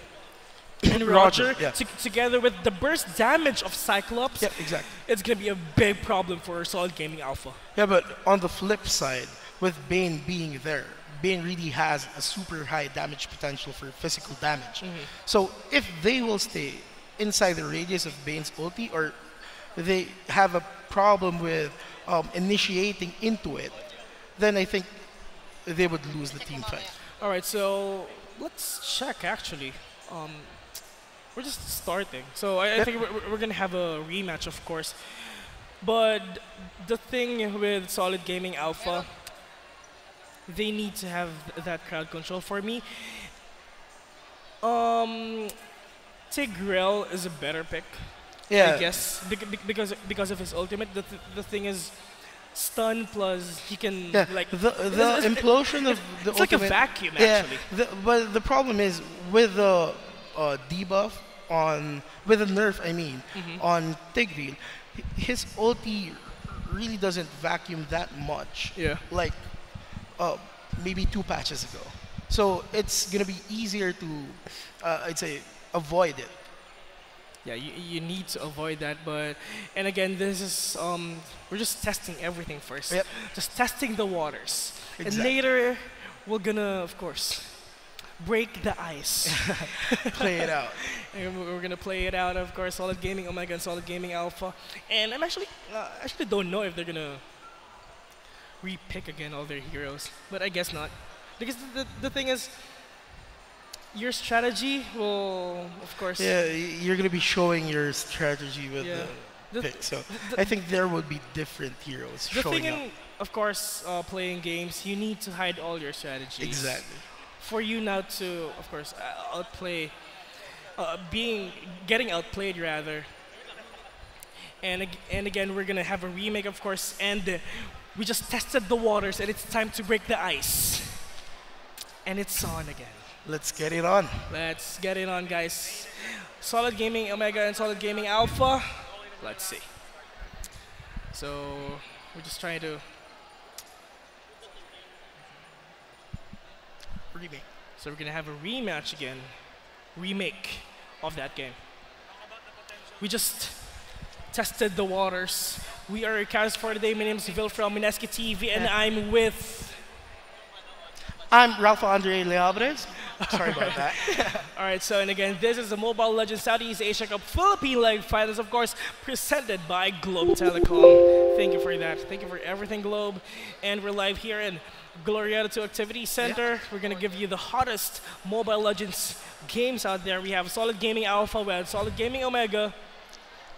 and Roger, yeah. together with the burst damage of Cyclops, Yeah, exactly. it's gonna be a big problem for Solid Gaming Alpha. Yeah, but on the flip side, with Bane being there, Bane really has a super high damage potential for physical damage. So if they will stay inside the radius of Bane's ulti, or they have a problem with initiating into it, then I think they would lose the team fight. All right, so let's check actually. We're just starting, so I think we're gonna have a rematch, of course. But the thing with Solid Gaming Alpha, they need to have that crowd control. For me, Tigrel is a better pick. Yeah. I guess because of his ultimate. The thing is, stun plus he can like the implosion of the it's like a ultimate, vacuum yeah, actually. But the problem is with the debuff with the nerf, I mean, on Tigreal, his ulti really doesn't vacuum that much. Yeah. Like maybe 2 patches ago. So it's gonna be easier to I'd say avoid it. Yeah, you need to avoid that, but and again, this is we're just testing everything first. Yep. Just testing the waters, and Exactly. later we're gonna, of course, break the ice. Play it out. And we're gonna play it out, of course. Solid Gaming Omega and Solid Gaming Alpha, and I'm actually don't know if they're gonna re-pick again all their heroes, but I guess not, because the thing is, your strategy will, of course. Yeah, you're gonna be showing your strategy with The- the pick. So I think there would be different heroes The showing thing up. in, of course, playing games, you need to hide all your strategies. Exactly. For you now to, of course, outplay, getting outplayed rather. And again, we're gonna have a remake, of course, and we just tested the waters, and it's time to break the ice. And it's on again. Let's get it on. Let's get it on, guys. Solid Gaming Omega and Solid Gaming Alpha. Let's see. So we're just trying to Remake. So we're gonna have a rematch again, remake of that game. We just tested the waters. We are your cast for today. My name is Vil from MSC TV, and I'm with. I'm Ralph Andre Leabres. Sorry about that. All right, so and again, this is the Mobile Legends Southeast Asia Cup Philippine Leg Finals, of course, presented by Globe Telecom. Thank you for that. Thank you for everything, Globe. And we're live here in Glorieta 2 Activity Center. We're gonna give you the hottest Mobile Legends games out there. We have Solid Gaming Alpha, we have Solid Gaming Omega.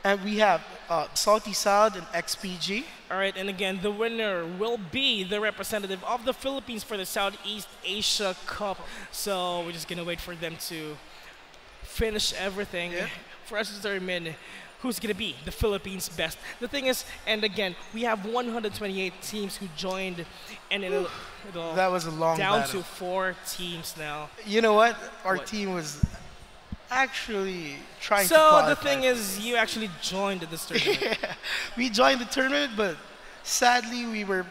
And we have Salty Sound and XPG. All right, and again, the winner will be the representative of the Philippines for the Southeast Asia Cup. So we're just gonna wait for them to finish everything for us to determine who's gonna be the Philippines' best. The thing is, and again, we have 128 teams who joined, and it'll That was a long down battle. to 4 teams now. You know what? Our What? team was actually trying to So qualify. the thing is, you actually joined this tournament. We joined the tournament, but sadly we were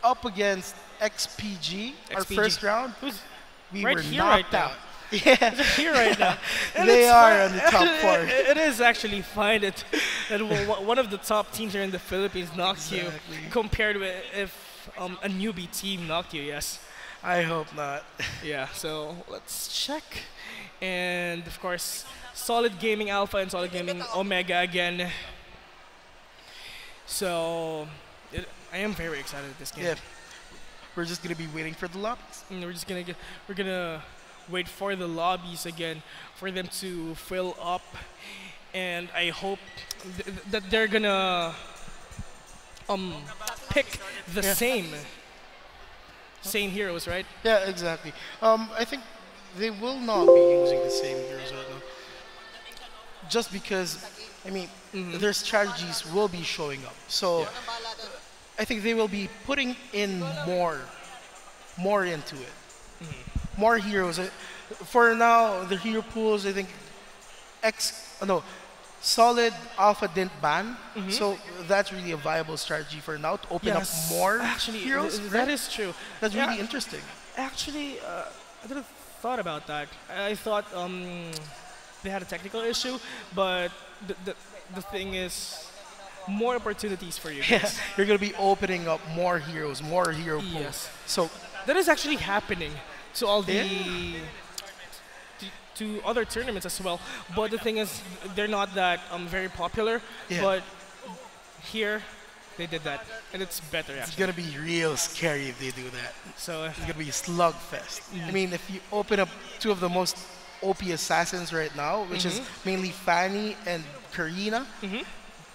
up against XPG, our XPG. first round. Who's We right were here knocked right now. out. Yeah, They're here right now. And they it's are fine. on the top Actually, 4. It is actually fine that one of the top teams here in the Philippines knocked you, compared with if a newbie team knocked you. Yes. I hope not. Yeah. So let's check, and of course, Solid Gaming Alpha and Solid Gaming Omega again. So I am very excited at this game. Yeah, we're just gonna be waiting for the lobbies. And we're gonna wait for the lobbies again for them to fill up, and I hope that they're gonna pick the same heroes, right? Yeah, exactly. I think they will not be using the same heroes right now. Just because, I mean, their strategies will be showing up. So I think they will be putting in more into it. More heroes. For now, the hero pools, I think, Solid Alpha didn't ban, so that's really a viable strategy for now to open up more heroes. That is true. That's really interesting. Actually, I didn't thought about that. I thought they had a technical issue, but the thing is, more opportunities for you Yeah, guys. you're gonna be opening up more heroes, more hero pools. Yes. So That is actually happening to all the Yeah. to other tournaments as well. But the thing is, they're not that very popular. Yeah. But here, they did that, and it's better it's actually. gonna be real scary if they do that. So It's gonna be a slugfest. I Mm. mean, if you open up two of the most OP assassins right now, which is mainly Fanny and Karina,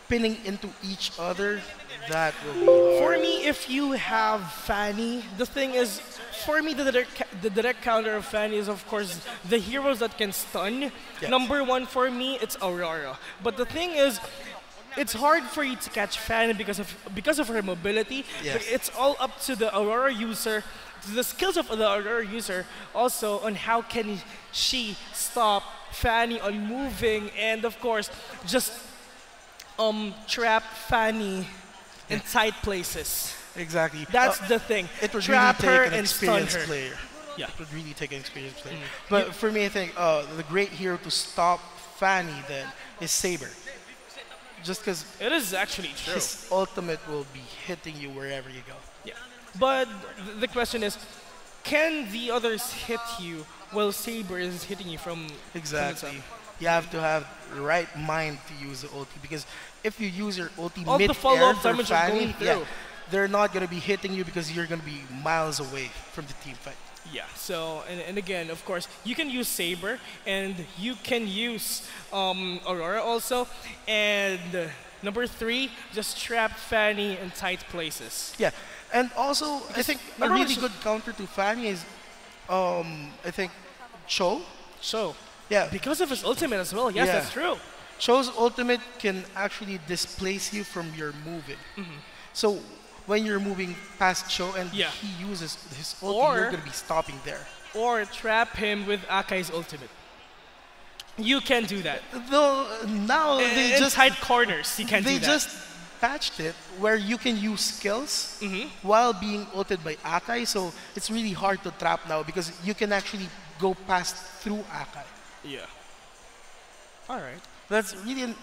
pinning into each other, that will be hard. for me, if you have Fanny, the thing is, for me, the direct counter of Fanny is, of course, the heroes that can stun. Yes. Number one for me, it's Aurora. But the thing is, it's hard for you to catch Fanny because of her mobility. Yes. But it's all up to the Aurora user, to the skills of the Aurora user, also on how can she stop Fanny on moving, and of course, just trap Fanny in tight places. Exactly. That's the thing. It would Trap really her take an and stun experienced her. player. Yeah. It would really take an experienced player. But for me, I think the great hero to stop Fanny then is Saber. Just because It is actually true. his ultimate will be hitting you wherever you go. Yeah. But the question is, can the others hit you while Saber is hitting you from the Exactly. top? You have to have the right mind to use the ulti, because if you use your ulti All the mid-air follow-up for damage are going Fanny, yeah, through. they're not going to be hitting you because you're going to be miles away from the team fight. Yeah, so, and again, of course, you can use Saber, and you can use Aurora also, and number 3, just trap Fanny in tight places. Yeah, and also I think a remember really when good counter to Fanny is, I think, Cho. So, Yeah, because of his ultimate as well, yes, Yeah. that's true. Cho's ultimate can actually displace you from your moving. So when you're moving past Cho and Yeah. he uses his ulti, Or- you're going to be stopping there. Or trap him with Akai's ultimate. You can do that. Though now they in just tight corners, you can they do that. just patched it where you can use skills Mm-hmm. while being ulted by Akai. So it's really hard to trap now because you can actually go past through Akai. Yeah. All right. That's really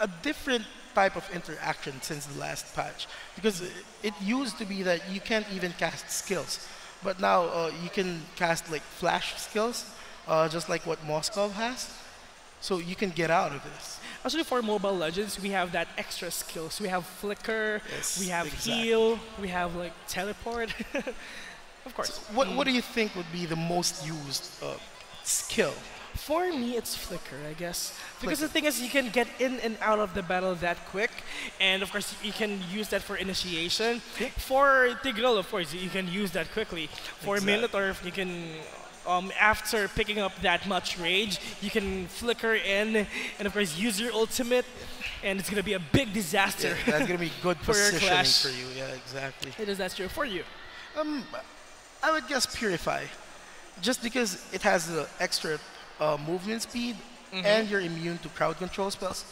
a different type of interaction since the last patch, because it used to be that you can't even cast skills, but now you can cast like flash skills, just like what Moskov has, so you can get out of this. Actually, for Mobile Legends, we have that extra skills. We have Flicker, Yes, we have exactly. Heal, we have like Teleport. Of course. What do you think would be the most used skill? For me, it's Flicker, I guess. Because the thing is, you can get in and out of the battle that quick. And of course, you can use that for initiation. For Tigreal, of course, you can use that quickly. For Exactly. Minotaur, you can, after picking up that much rage, you can flicker in and of course use your ultimate. And it's going to be a big disaster. Yeah, that's gonna be good for your positioning clash. for you. Yeah, exactly. It is, that's true. For you. I would guess Purify, just because it has the extra movement speed and you're immune to crowd control spells.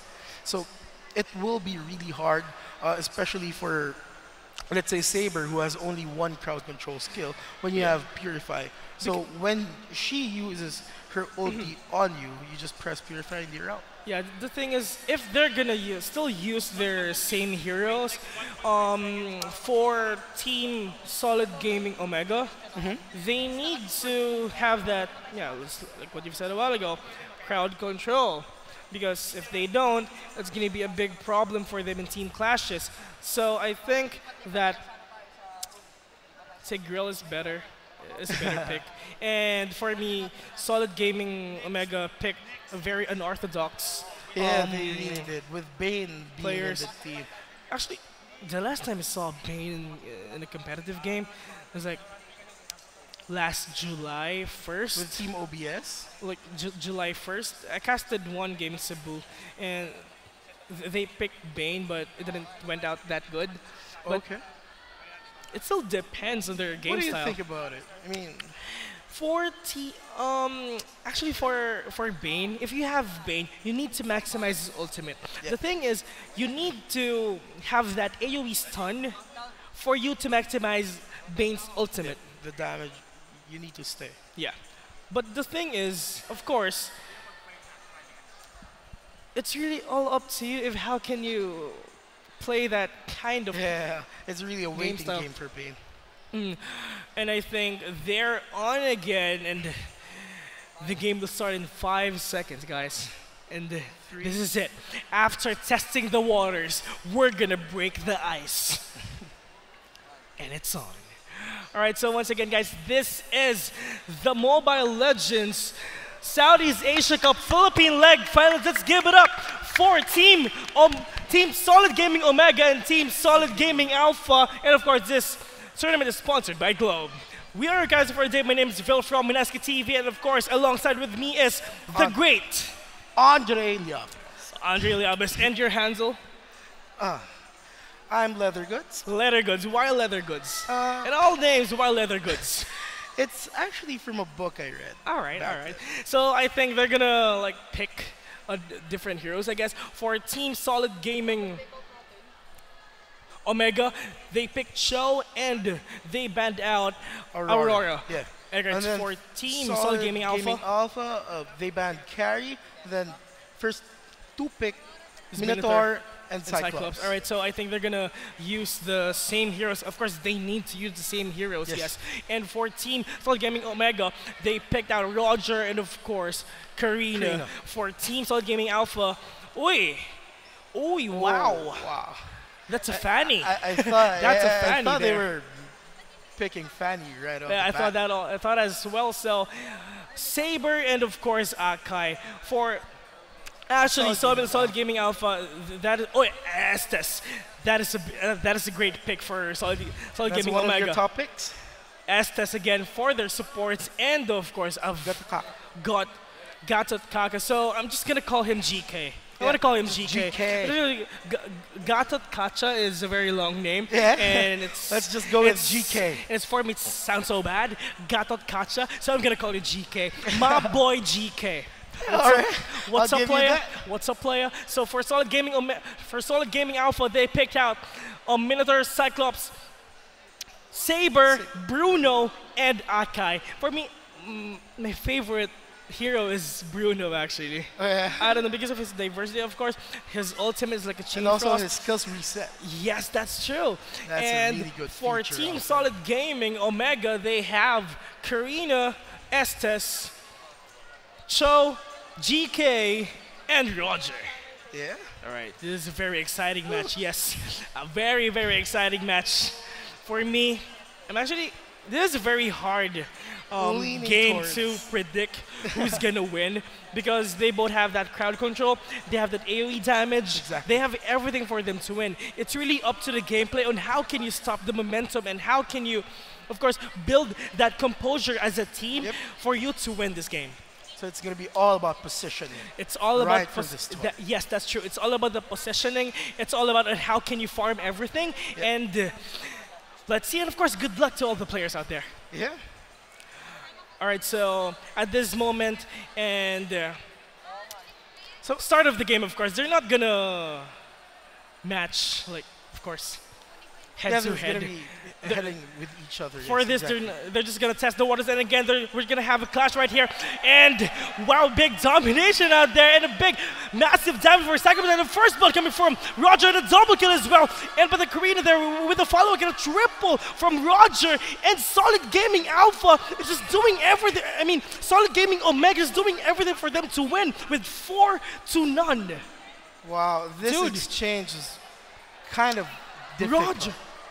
So it will be really hard, especially for, let's say, Saber, who has only one crowd control skill, when you have Purify. So when she uses her ulti on you, you just press Purify and you're out. Yeah, the thing is, if they're gonna still use their same heroes, for Team Solid Gaming Omega, they need to have that, like what you've said a while ago, crowd control. Because if they don't, it's gonna be a big problem for them in team clashes. So I think that Tigreal is better. Is a better pick. And for me, Solid Gaming Omega picked a very unorthodox Yeah, they really did. With Bane being players. in the team. Actually, the last time I saw Bane in a competitive game was like last July 1st. With Team OBS? Like July 1st. I casted one game in Cebu and they picked Bane, but it didn't went out that good. But Okay. it still depends on their game What do you style. think about it? I mean, Actually for Bane, if you have Bane, you need to maximize his ultimate. Yeah. The thing is, you need to have that AoE stun for you to maximize Bane's ultimate. the damage, you need to stay. Yeah. But the thing is, of course, it's really all up to you if how can you play that kind of Yeah, it's really a waiting style. game for Pain. And I think they're on again, and the game will start in 5 seconds, guys. And this is it. After testing the waters, we're gonna break the ice. And it's on. All right, so once again, guys, this is the Mobile Legends Southeast Asia Cup Philippine Leg Finals. Let's give it up for Team Solid Gaming Omega and Team Solid Gaming Alpha. And of course, this tournament is sponsored by Globe. We are your guys for today. My name is Phil from MSC TV, and of course, alongside with me is the great Andre Liabes. Andre Liabes. And your Hansel? I'm Leather Goods. Leather Goods. Why Leather Goods? And all names, why Leather Goods? It's actually from a book I read. All right. So I think they're gonna like pick different heroes, I guess. For Team Solid Gaming Omega, they picked Cho and they banned out Aurora. Yeah. And then for Team Solid Gaming Alpha, they banned Carry. Then first 2 pick is Minotaur and Cyclops. All right, so I think they're gonna use the same heroes. Of course, they need to use the same heroes, yes. And for Team Solid Gaming Omega, they picked out Roger and of course Karina. For Team Solid Gaming Alpha, wow. That's a Fanny. I thought that's a Fanny. I thought they were picking Fanny right off the bat. I thought as well. So Saber and of course Akai. For actually Solid Gaming Alpha, that is Estes. That is a great pick for Solid Gaming one Omega. of your top picks. Estes again for their supports, and of course I've got Gatot Kaka. So I'm just gonna call him GK. I want to call him GK. Gatot Kacha is a very long name. Yeah. And let's just go with GK. It's for me, it sounds so bad. Gatot Kacha. So I'm going to call it GK. My boy GK. What's up, player? What's up, player? So for Solid Gaming Alpha, they picked out Minotaur, Cyclops, Saber, Bruno, and Akai. For me, my favorite hero is Bruno, actually. I don't know, because of his diversity, of course. His ultimate is like a chain and also frost. His skills reset. Yes, that's true. That's and a really good for feature Team also. Solid Gaming Omega, they have Karina, Estes, Cho, GK, and Roger. Yeah. All right, this is a very exciting match. Yes, a very, very exciting match for me. This is a very hard game to predict who's gonna win, because they both have that crowd control, they have that AoE damage, they have everything for them to win. It's really up to the gameplay on how can you stop the momentum and how can you, of course, build that composure as a team for you to win this game. So it's going to be all about positioning. It's all about yes, that's true. It's all about the positioning. It's all about how can you farm everything. And let's see. And of course, good luck to all the players out there. Yeah. All right. So at this moment and so start of the game, of course, they're not gonna match of course, head to head. Heading with each other. For this, they're just gonna test the waters, and again, we're gonna have a clash right here. And wow, big domination out there, and a big, massive damage for Cyclops, and the first blood coming from Roger, and a double kill as well. And but the Karina there with the follow-up, and a triple from Roger, and Solid Gaming Alpha is just doing everything. I mean, Solid Gaming Omega is doing everything for them to win with 4-0. Wow, this exchange is kind of difficult.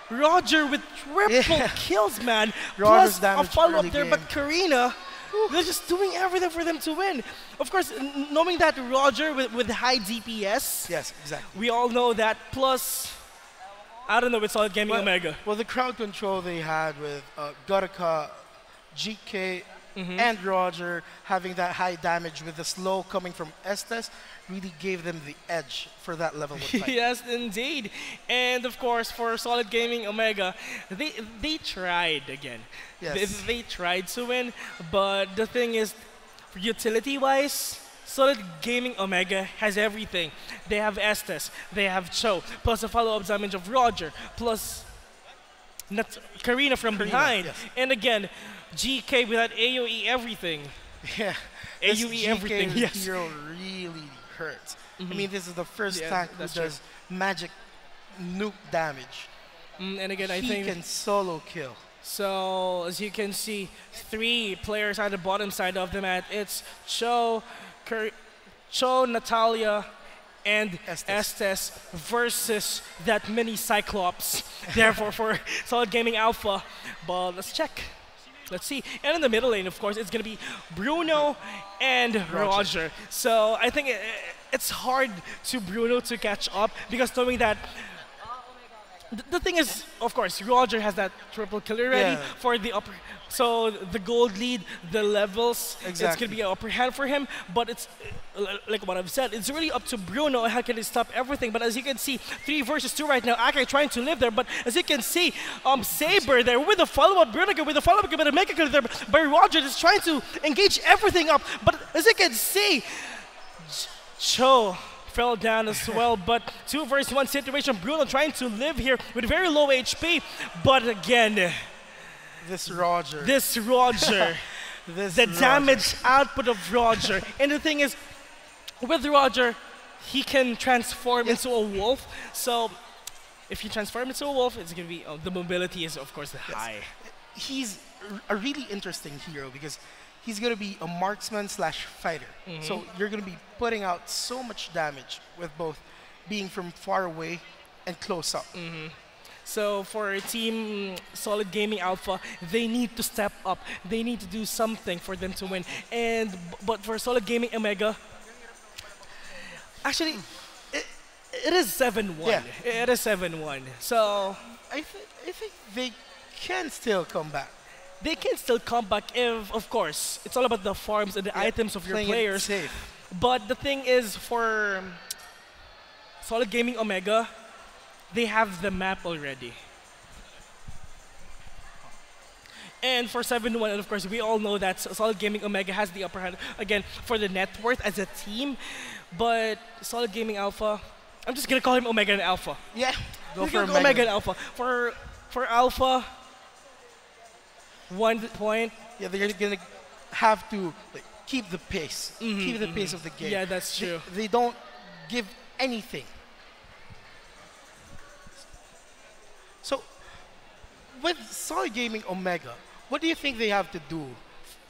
Roger with triple kills, man. Roger's Plus a follow-up there, but Karina, they're just doing everything for them to win. Of course, knowing that Roger with high DPS. Yes, exactly. We all know that. Plus, I don't know with Solid Gaming Omega. Well, the crowd control they had with Garuka, GK, and Roger having that high damage with the slow coming from Estes really gave them the edge for that level of fight. Yes, indeed. And of course, for Solid Gaming Omega, they tried again. Yes. They tried to win, but the thing is, utility-wise, Solid Gaming Omega has everything. They have Estes, they have Cho, plus a follow-up damage of Roger, plus Karina from behind. Yes. And again, GK with that AoE everything. Yeah. AoE everything. Yes. Hero really hurts. I mean, this is the first tank who that's true. does magic nuke damage. And again, I He think can solo kill. so. As you can see, 3 players at the bottom side of the mat. It's Cho, Natalia, and Estes versus that mini Cyclops. Therefore, for Solid Gaming Alpha. But let's check. Let's see. And in the middle lane, of course, it's going to be Bruno and Roger. So I think it's hard to Bruno to catch up because knowing that the thing is, of course, Roger has that triple kill already for the upper. So the gold lead, the levels, it's going to be an upper hand for him. But it's like what I've said, it's really up to Bruno. How can he stop everything? But as you can see, 3 versus 2 right now. Akai trying to live there. But as you can see, Saber there with the follow-up. Bruno with the follow-up, with a make a kill there. But Roger is trying to engage everything up. But as you can see, Cho fell down as well, but 2 versus 1 situation. Bruno trying to live here with very low HP, but again, this Roger, the damage output of Roger. And the thing is, with Roger, he can transform into a wolf. So if he transforms into a wolf, it's gonna be the mobility is of course high. He's a really interesting hero because he's going to be a marksman slash fighter. So you're going to be putting out so much damage with both being from far away and close up. So for Team Solid Gaming Alpha, they need to step up. They need to do something for them to win. But for Solid Gaming Omega, actually, it is 7-1. Yeah. It is 7-1. So I think they can still come back. They can still come back if, of course, it's all about the farms and the items of your players. But the thing is, for Solid Gaming Omega, they have the map already. And for 7-1, of course, we all know that Solid Gaming Omega has the upper hand, again, for the net worth as a team. But Solid Gaming Alpha, I'm just going to call him Omega and Alpha. Yeah, go for Omega and Alpha. For Alpha, 1 point. Yeah, they're going to have to keep the pace. Keep the pace of the game. Yeah, that's true. They don't give anything. So, with Solid Gaming Omega, what do you think they have to do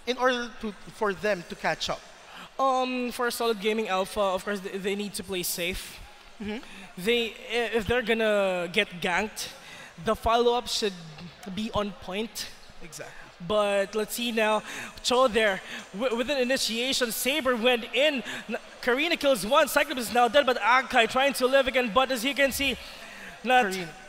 in order for them to catch up? For Solid Gaming Alpha, of course, they need to play safe. If they're gonna get ganked, the follow-up should be on point. Exactly. But let's see now, Cho there with an initiation. Saber went in. Karina kills 1. Cyclops is now dead, but Akai trying to live again. But as you can see,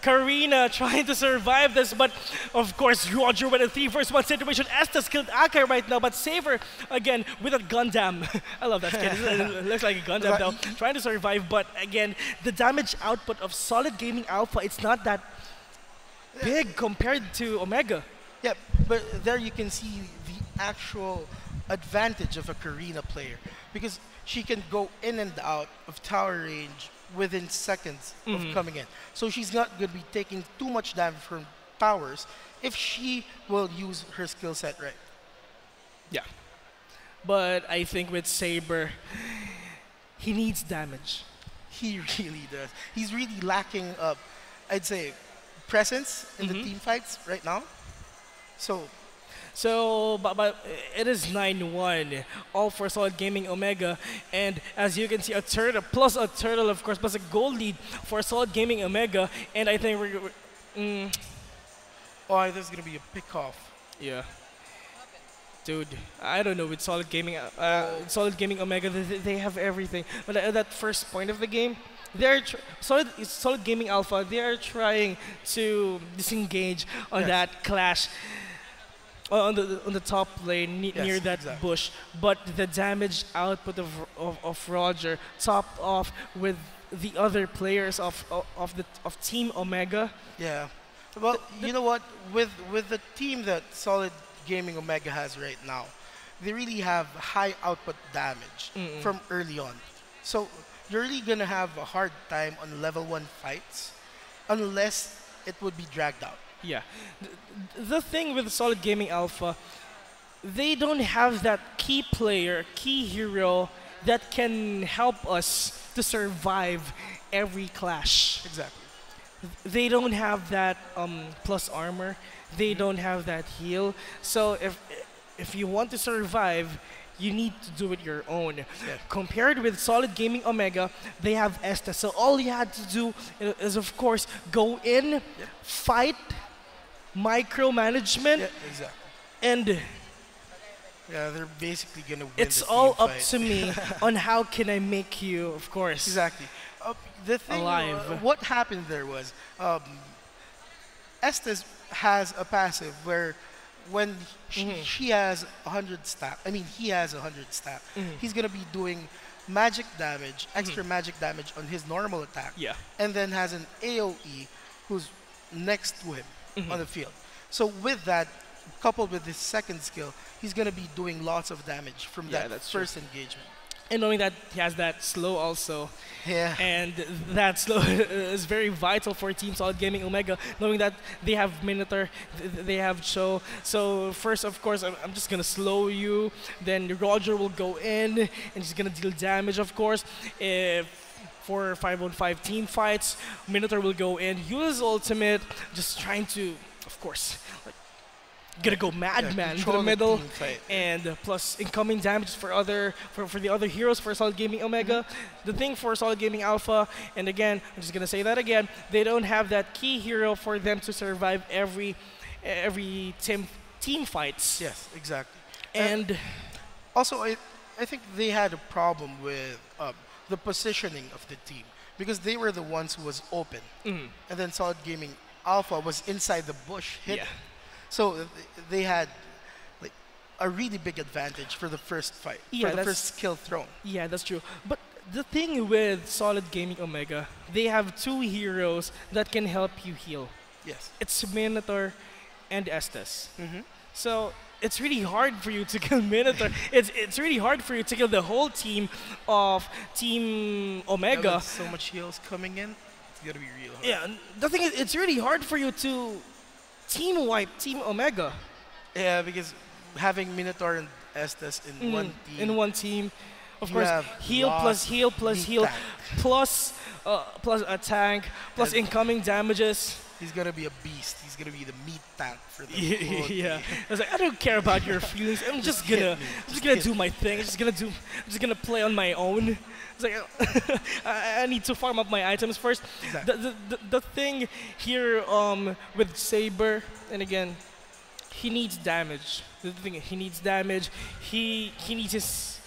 Karina trying to survive this, but of course Roger with a 3 versus 1 situation. Estes killed Akai right now, but Saber again with a Gundam. I love that skin. It looks like a Gundam though. Trying to survive, but again, the damage output of Solid Gaming Alpha, it's not that big compared to Omega. Yeah, but there you can see the actual advantage of a Karina player because she can go in and out of tower range within seconds of coming in. So she's not going to be taking too much damage from towers if she will use her skill set right. Yeah. But I think with Saber, he needs damage. He really does. He's really lacking, I'd say, presence in the team fights right now. But it is 9-1, all for Solid Gaming Omega, and as you can see, a turtle, of course, plus a gold lead for Solid Gaming Omega, and I think oh, there's gonna be a pick-off. Yeah. Dude, I don't know with Solid Gaming Omega, they have everything, but at that first point of the game, Solid Gaming Alpha, they are trying to disengage on that clash. On the top lane near that bush, but the damage output of Roger topped off with the other players of Team Omega. Yeah, well, you know what? With the team that Solid Gaming Omega has right now, they really have high output damage from early on. So you're really gonna have a hard time on level 1 fights unless it would be dragged out. Yeah. The thing with Solid Gaming Alpha, they don't have that key player, key hero that can help us to survive every clash. Exactly. They don't have that plus armor. They don't have that heal. So if you want to survive, you need to do it your own. Yeah. Compared with Solid Gaming Omega, they have Estes. So all you had to do is, of course, go in, fight, micromanagement, Exactly. and Yeah, they're basically gonna win. it's the all team up fight. to me on how can I make you, of course. Exactly. The thing, Alive. what happened there was, Estes has a passive where when she has 100 stat, I mean he has 100 stat, he's gonna be doing magic damage, extra magic damage on his normal attack, Yeah. and then has an AOE who's next to him on the field. So with that, coupled with his second skill, he's gonna be doing lots of damage from Yeah, that that's true. first engagement. And knowing that he has that slow also. Yeah. And that slow is very vital for Team Solid Gaming Omega, knowing that they have Minotaur, they have Cho. So first, of course, I'm just gonna slow you. Then Roger will go in, and he's gonna deal damage, of course. If for 5-on-5 team fights, Minotaur will go in, use his ultimate, just trying to, of course, like, gonna go madman to control the the middle, team fight. and plus incoming damage for the other heroes for Solid Gaming Omega. The thing for Solid Gaming Alpha, and again, I'm just gonna say that again, they don't have that key hero for them to survive every team fights. Yes, exactly. And Also, I think they had a problem with the positioning of the team because they were the ones who was open, and then Solid Gaming Alpha was inside the bush hidden. Yeah. So they had like a really big advantage for the first fight, Yeah, for the that's- first skill thrown. yeah, that's true. But the thing with Solid Gaming Omega, they have two heroes that can help you heal. Yes. It's Minotaur and Estes. So it's really hard for you to kill Minotaur. It's really hard for you to kill the whole team of Team Omega. With so much heals coming in, it's gonna be real hard. Yeah, the thing is, it's really hard for you to team wipe Team Omega Yeah, because having Minotaur and Estes in one team. in one team. Of You course, have heal plus lots heal plus meat heal tank. plus a tank plus And- incoming damages. He's gonna be a beast. He's gonna be the meat tank for the whole Yeah, team. I was like, I don't care about your feelings. I'm just gonna, hit me. I'm just gonna do my thing. I'm just gonna play on my own. It's like I need to farm up my items first. Exactly. The thing here with Saber, and again, he needs damage. The thing he needs damage. He needs his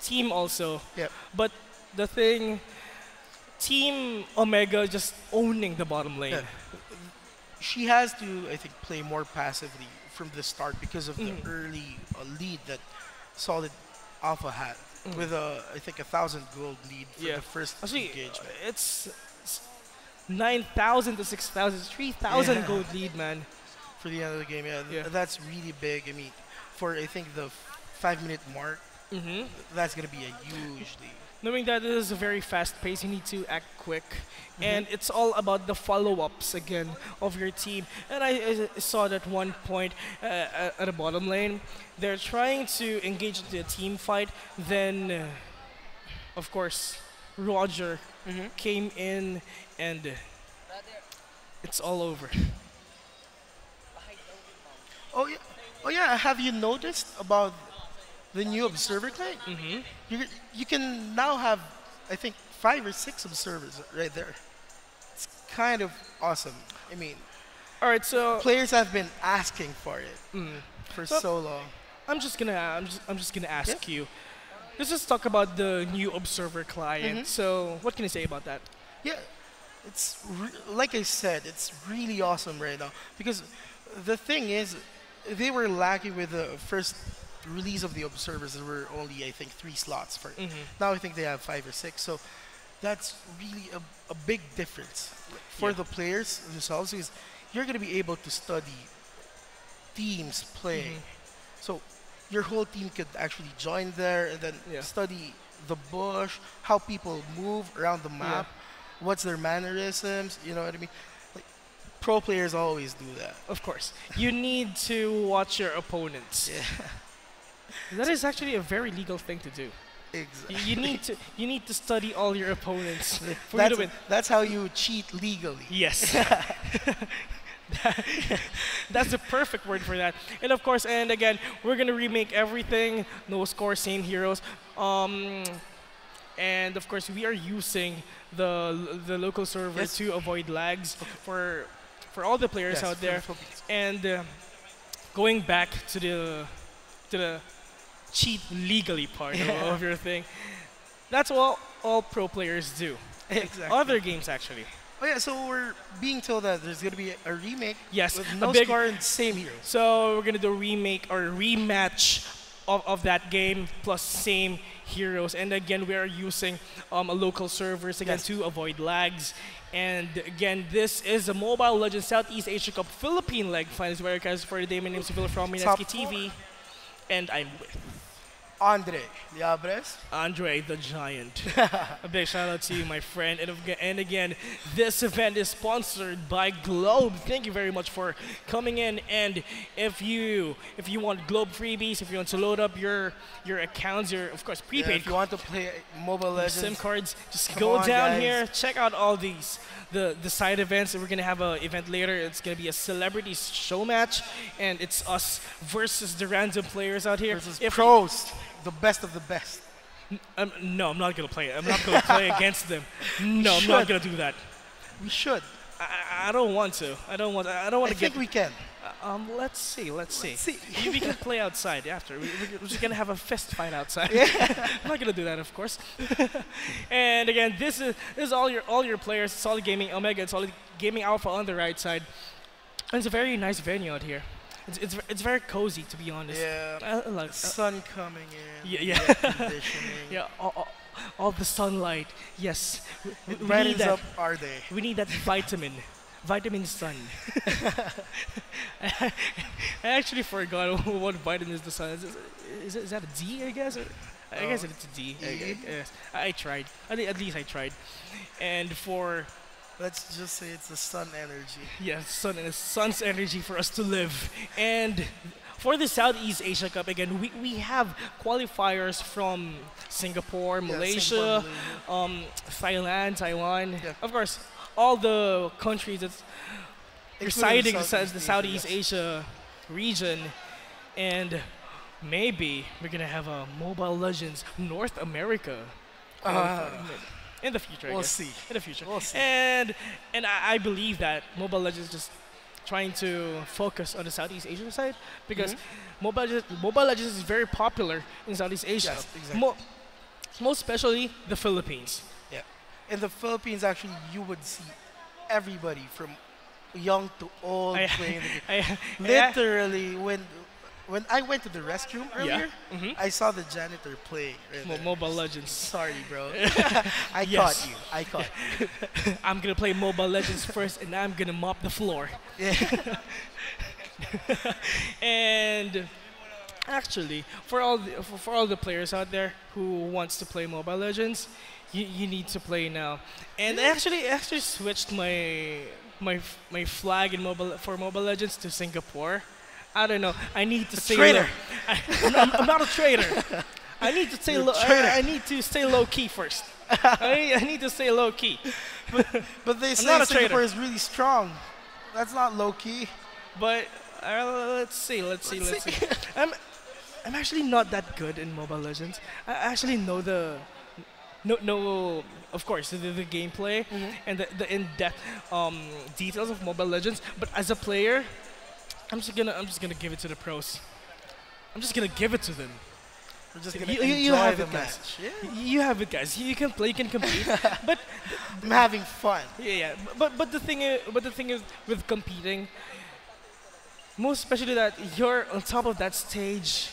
team also. Yep. But the thing, Team Omega just owning the bottom lane. Yeah. She has to, I think, play more passively from the start because of the early lead that Solid Alpha had with I think 1,000 gold lead for the first Actually, engagement. it's 9,000 to 6,000, 3,000 Yeah. gold lead, man. For the end of the game, yeah, Yeah. that's really big. I mean, for I think the 5-minute mark, that's gonna be a huge lead. Knowing that it is a very fast pace, you need to act quick. And it's all about the follow-ups again of your team. And I saw that one point at the bottom lane. They're trying to engage into a team fight. Then, of course, Roger came in and it's all over. Oh yeah, oh yeah. Have you noticed about the new observer client? You can now have, I think, 5 or 6 observers right there. It's kind of awesome. I mean, All right, so players have been asking for it for so long. I'm just gonna ask you. Let's just talk about the new observer client. So what can you say about that? Yeah, it's like I said, it's really awesome right now because the thing is, they were lacking with the first release of the observers. There were only, I think, 3 slots for it. Now I think they have 5 or 6. So that's really a big difference for the players themselves because you're going to be able to study teams playing. So your whole team could actually join there and then study the bush, how people move around the map, what's their mannerisms, you know what I mean? Like, pro players always do that. Of course, you need to watch your opponents. Yeah. That is actually a very legal thing to do. Exactly. You need to study all your opponents for you to win. That's how you cheat legally. Yes. That's the perfect word for that. And of course, and again, we're gonna remake everything. No score, same heroes. And of course, we are using the local server to avoid lags for all the players out there. And going back to the cheat legally part of your thing, that's what all pro players do. Exactly. Other games actually. Oh yeah, so we're being told that there's gonna be a remake. Yes, with no score and same heroes. So we're gonna do a remake or a rematch of that game plus same heroes. And again, we are using a local servers again to avoid lags. And again, this is a Mobile Legends Southeast Asia Cup Philippine leg finals. Where guys for the day, my name is Phil from MSC TV, and I'm with Andre Liabres. Andre the Giant. A big shout out to you, my friend. And again, this event is sponsored by Globe. Thank you very much for coming in. And if you want Globe freebies, if you want to load up your accounts, your of course prepaid. If you want to play Mobile Legends, SIM cards, just go down here, check out all these. The side events. We're gonna have an event later. It's gonna be a celebrity show match, and it's us versus the random players out here. Versus pros, the best of the best. No, I'm not gonna play it. I'm not gonna play against them. No, I'm not gonna do that. We should. I don't want to. I don't want to I think we can. Let's see. We can play outside after. We're just gonna have a fist fight outside. I'm not gonna do that, of course. And again, this is all your players. Solid Gaming Omega and Solid Gaming Alpha on the right side. And it's a very nice venue out here. It's very cozy, to be honest. Yeah. Like, sun coming in. Yeah. Conditioning. Yeah. All the sunlight. Yes. It brightens up our day. We need that vitamin sun. I actually forgot what vitamin is the sun. Is that a D, I guess? I guess it's a D. Yes. I tried. At least I tried. And for... Let's just say it's the sun energy. Yes, sun's energy for us to live. And for the Southeast Asia Cup, again, we have qualifiers from Singapore, Malaysia, Thailand, Taiwan. Yeah. Of course, all the countries that's residing the Southeast Asia region. And maybe we're going to have a Mobile Legends North America. In the future, we'll see. In the future. We'll see. And I believe that Mobile Legends is just trying to focus on the Southeast Asian side because Mobile Legends is very popular in Southeast Asia. Yes, exactly. Most especially the Philippines. Yeah. In the Philippines, actually, you would see everybody from young to old playing the game. Literally, when I went to the restroom earlier, I saw the janitor playing. Mobile Legends. Sorry, bro. I caught you. I'm gonna play Mobile Legends first, and I'm gonna mop the floor. Yeah. And actually, for all the players out there who wants to play Mobile Legends, you need to play now. And I actually switched my flag in for Mobile Legends to Singapore. I don't know. I need to stay low. I'm not a traitor. I need to stay low. I need to stay low key first. I need to stay low key. But they say Singapore is really strong. That's not low key. But let's see. I'm actually not that good in Mobile Legends. I actually know of course, the gameplay and the in-depth details of Mobile Legends. But as a player, I'm just gonna give it to the pros. I'm just gonna give it to them. We're just gonna enjoy the match. Yeah. You have it, guys. You can play, you can compete. But I'm having fun. Yeah. But the thing is with competing, most especially that you're on top of that stage,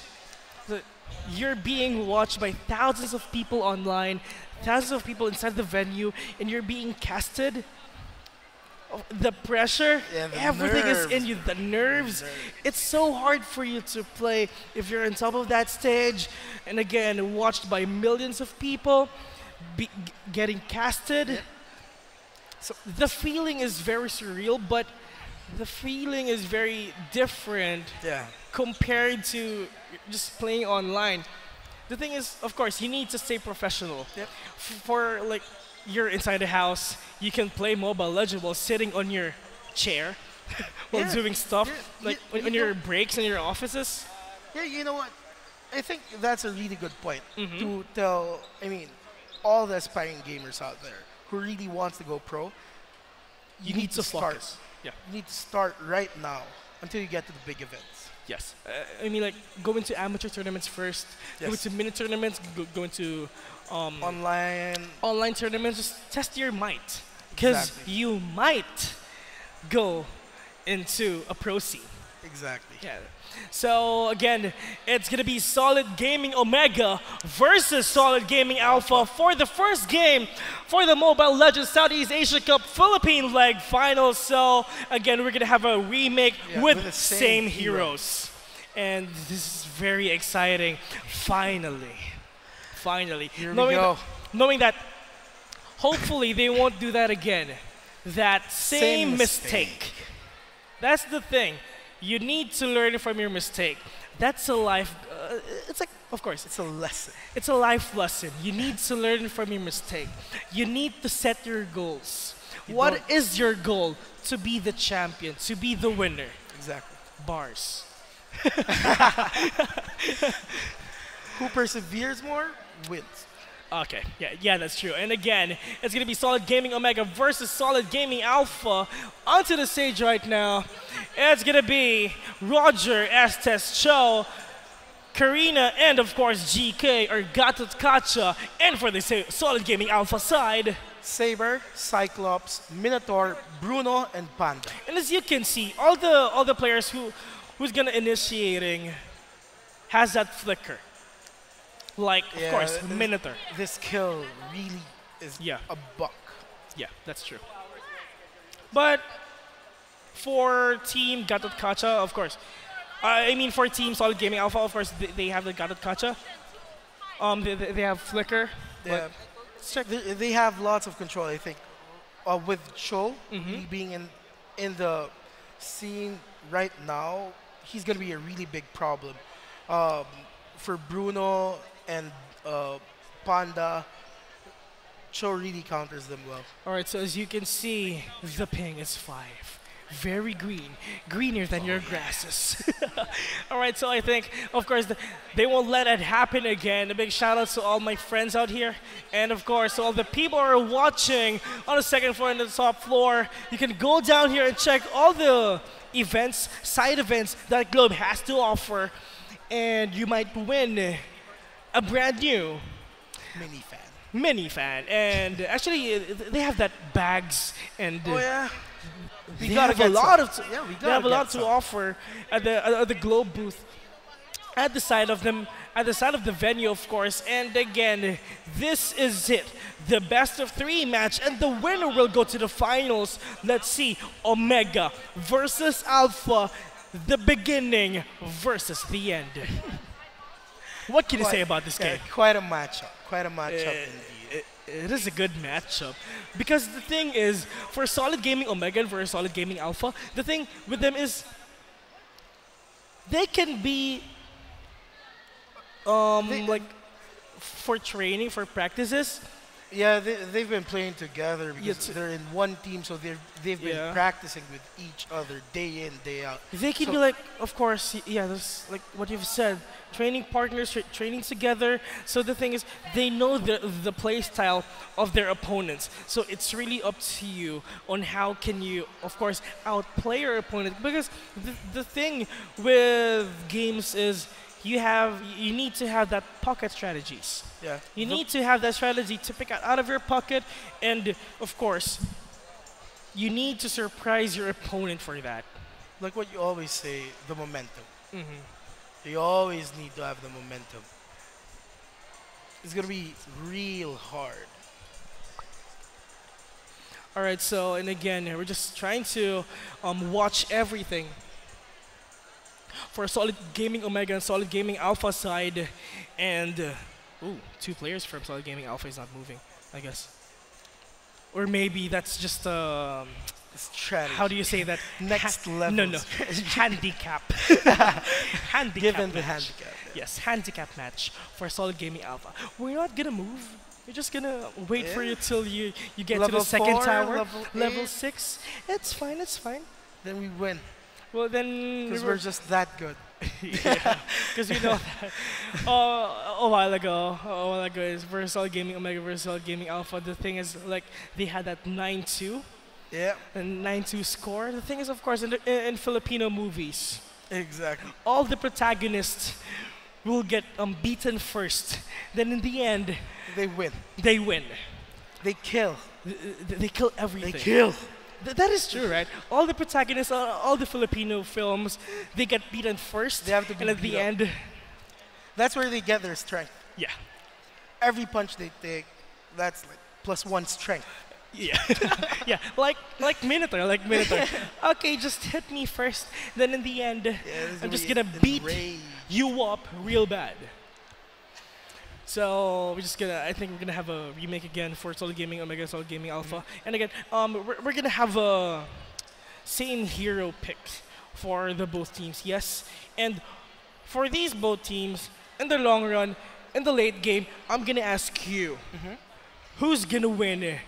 you're being watched by thousands of people online, thousands of people inside the venue, and you're being casted. The pressure, everything is in you, the nerves. It's so hard for you to play if you're on top of that stage and again watched by millions of people getting casted. So the feeling is very surreal, but the feeling is very different compared to just playing online. the thing is, of course, you need to stay professional. Yep. For like, you're inside the house, you can play Mobile Legends while sitting on your chair while doing stuff, like on your breaks in your offices. Yeah, you know what? I think that's a really good point to tell, I mean, all the aspiring gamers out there who really wants to go pro, you need to start. Focus. Yeah. You need to start right now until you get to the big events. Yes. I mean, like, go into amateur tournaments first, go Yes. into mini tournaments, go into Online. tournaments, just test your might. Because Exactly. you might go into a pro scene. Exactly. Yeah. So again, it's gonna be Solid Gaming Omega versus Solid Gaming Alpha for the first game for the Mobile Legends Southeast Asia Cup Philippine leg finals. So again, we're gonna have a remake with with the same same heroes, and this is very exciting. Finally, Here we knowing go. knowing that hopefully they won't do that again. That same mistake. That's the thing. You need to learn from your mistake. That's a life. It's like, of course, It's a lesson. it's a life lesson. You need to learn from your mistake. You need to set your goals. What is your goal? To be the champion, to be the winner. Exactly. Bars. Who perseveres more wins. Okay, yeah, that's true. And again, it's gonna be Solid Gaming Omega versus Solid Gaming Alpha. Onto the stage right now. It's gonna be Roger, Estes, Cho, Karina, and of course GK or Gatot Kacha. And for the Solid Gaming Alpha side. Saber, Cyclops, Minotaur, Bruno, and Panda. And as you can see, all the players who's gonna initiating has that flicker. Like, of course, Minotaur. This kill really is a buck. Yeah, that's true. But for Team Gatot Kacha, of course. I mean, for Team Solid Gaming Alpha, of course, they have the Gatot Kacha. They have Flicker. Yeah. They have lots of control, I think. With Cho being in the scene right now, he's going to be a really big problem. For Bruno and Panda, Cho really counters them well. Alright, so as you can see, the ping is 5. Very green. Greener than your grasses. Alright, so I think, of course, they won't let it happen again. A big shout out to all my friends out here. And of course, all the people who are watching on the second floor and the top floor. You can go down here and check all the events, side events that Globe has to offer. And you might win a brand new mini fan. And actually, they have that bags and We they gotta have a get lot some. of they have a lot to offer at the Globe booth at the side of them, at the side of the venue, of course. And again, this is it, the best of 3 match, and the winner will go to the finals. Let's see, Omega versus Alpha, the beginning versus the end. What can you say about this game? Quite a matchup. Quite a matchup indeed. It is a good matchup. Because the thing is, for Solid Gaming Omega and for Solid Gaming Alpha, the thing with them is they can be like for training, for practices. Yeah, they've been playing together because they're in one team, so they've been practicing with each other day in, day out. They can be like, of course, that's like what you've said, training partners, training together. So the thing is, they know the play style of their opponents. So it's really up to you on how can you, of course, outplay your opponent. Because the thing with games is you need to have that pocket strategies. Yeah. You need to have that strategy to pick out of your pocket, and of course, you need to surprise your opponent for that. Like what you always say, the momentum. You always need to have the momentum. It's gonna be real hard. All right, so and again, we're just trying to watch everything for Solid Gaming Omega and Solid Gaming Alpha side, and ooh, 2 players from Solid Gaming Alpha is not moving, I guess. Or maybe that's just strategy. How do you say that? Next level. No, handicap. Handicap. Given the handicap. Yes, handicap match for Solid Gaming Alpha. We're not gonna move. We're just gonna wait for you till you get to the second 4, tower, level 8. 6. It's fine. It's fine. Then we win. Well then, Because we're just that good. yeah, because we know that. A while ago, is versus Solid Gaming Omega versus Solid Gaming Alpha. The thing is, like, they had that 9-2. Yeah. And 9-2 score. The thing is, of course, in Filipino movies, Exactly. all the protagonists will get beaten first. Then in the end, They win. they win. They kill. They kill everything. They kill. That is true, right? All the protagonists, all the Filipino films, they get beaten first. They have to be and at beat the up. end, That's where they get their strength. yeah. Every punch they take, that's like +1 strength. Yeah, yeah, like Minotaur, Okay, just hit me first. Then in the end, I'm just gonna beat you up real bad. So I think we're gonna have a remake again for Solid Gaming Omega, Solid Gaming Alpha, and again, we're gonna have a same hero pick for the both teams. Yes, and for these both teams, in the long run, in the late game, I'm gonna ask you, who's gonna win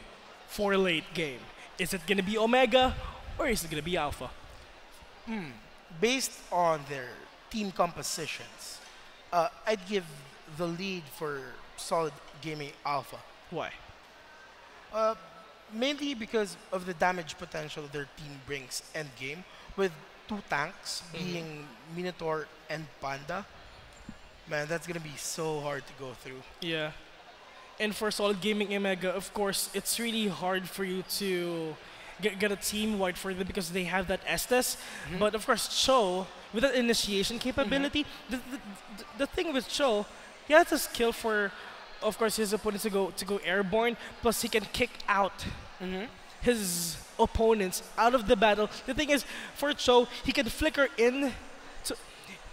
for late game? Is it gonna be Omega or is it gonna be Alpha? Based on their team compositions, I'd give the lead for Solid Gaming Alpha. Why? Mainly because of the damage potential their team brings end game, with 2 tanks being Minotaur and Panda. Man, that's gonna be so hard to go through. Yeah. And for Solid Gaming Omega, of course, it's really hard for you to get a team wide for them because they have that Estes. But of course, Cho, with that initiation capability, the thing with Cho, he has a skill for, of course, his opponents to go airborne. Plus, he can kick out his opponents out of the battle. The thing is, for Cho, he can flicker in.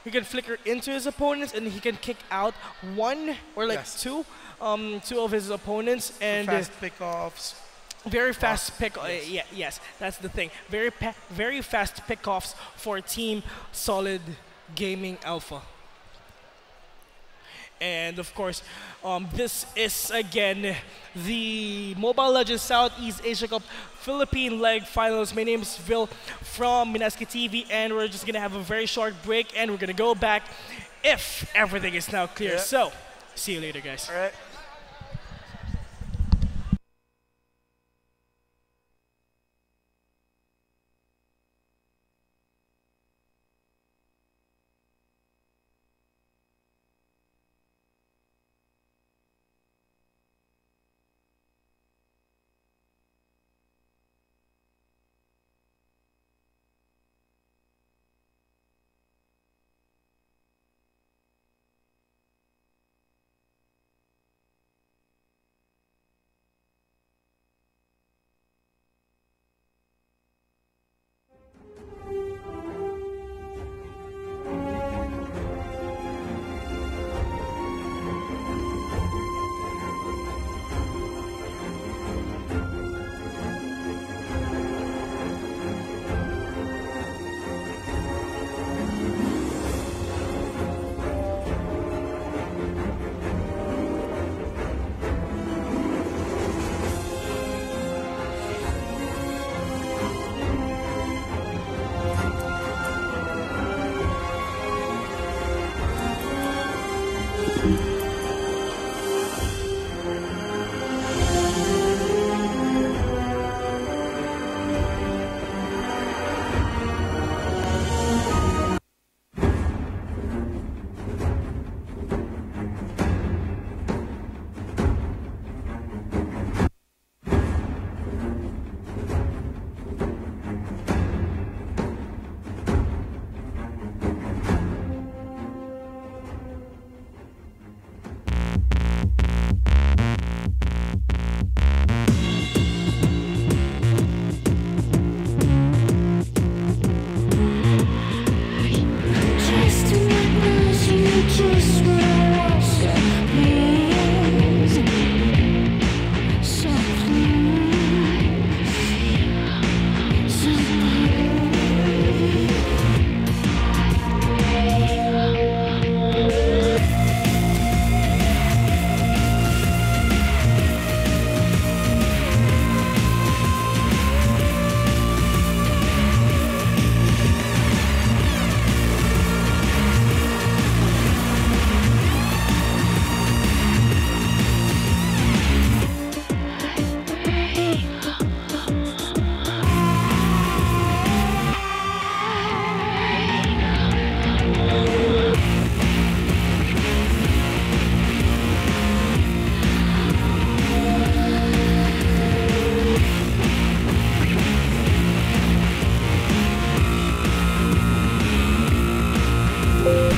He can flicker into his opponents, and he can kick out 1 or like 2 of his opponents, and fast pickoffs. very fast pick. Yes, that's the thing. Very fast pickoffs for Team Solid Gaming Alpha. And of course, this is again the Mobile Legends Southeast Asia Cup Philippine Leg Finals. My name is Phil from MSC TV, and we're just gonna have a very short break, and we're gonna go back if everything is now clear. So, see you later, guys. All right.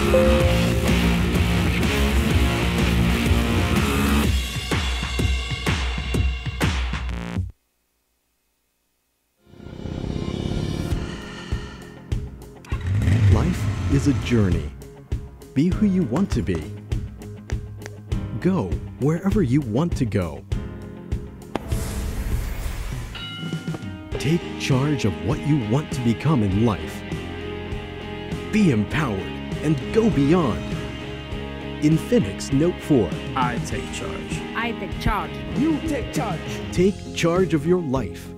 Life is a journey. Be who you want to be. Go wherever you want to go. Take charge of what you want to become in life. Be empowered and go beyond. In Phoenix, Note 4. I take charge. I take charge. You take charge. Take charge of your life.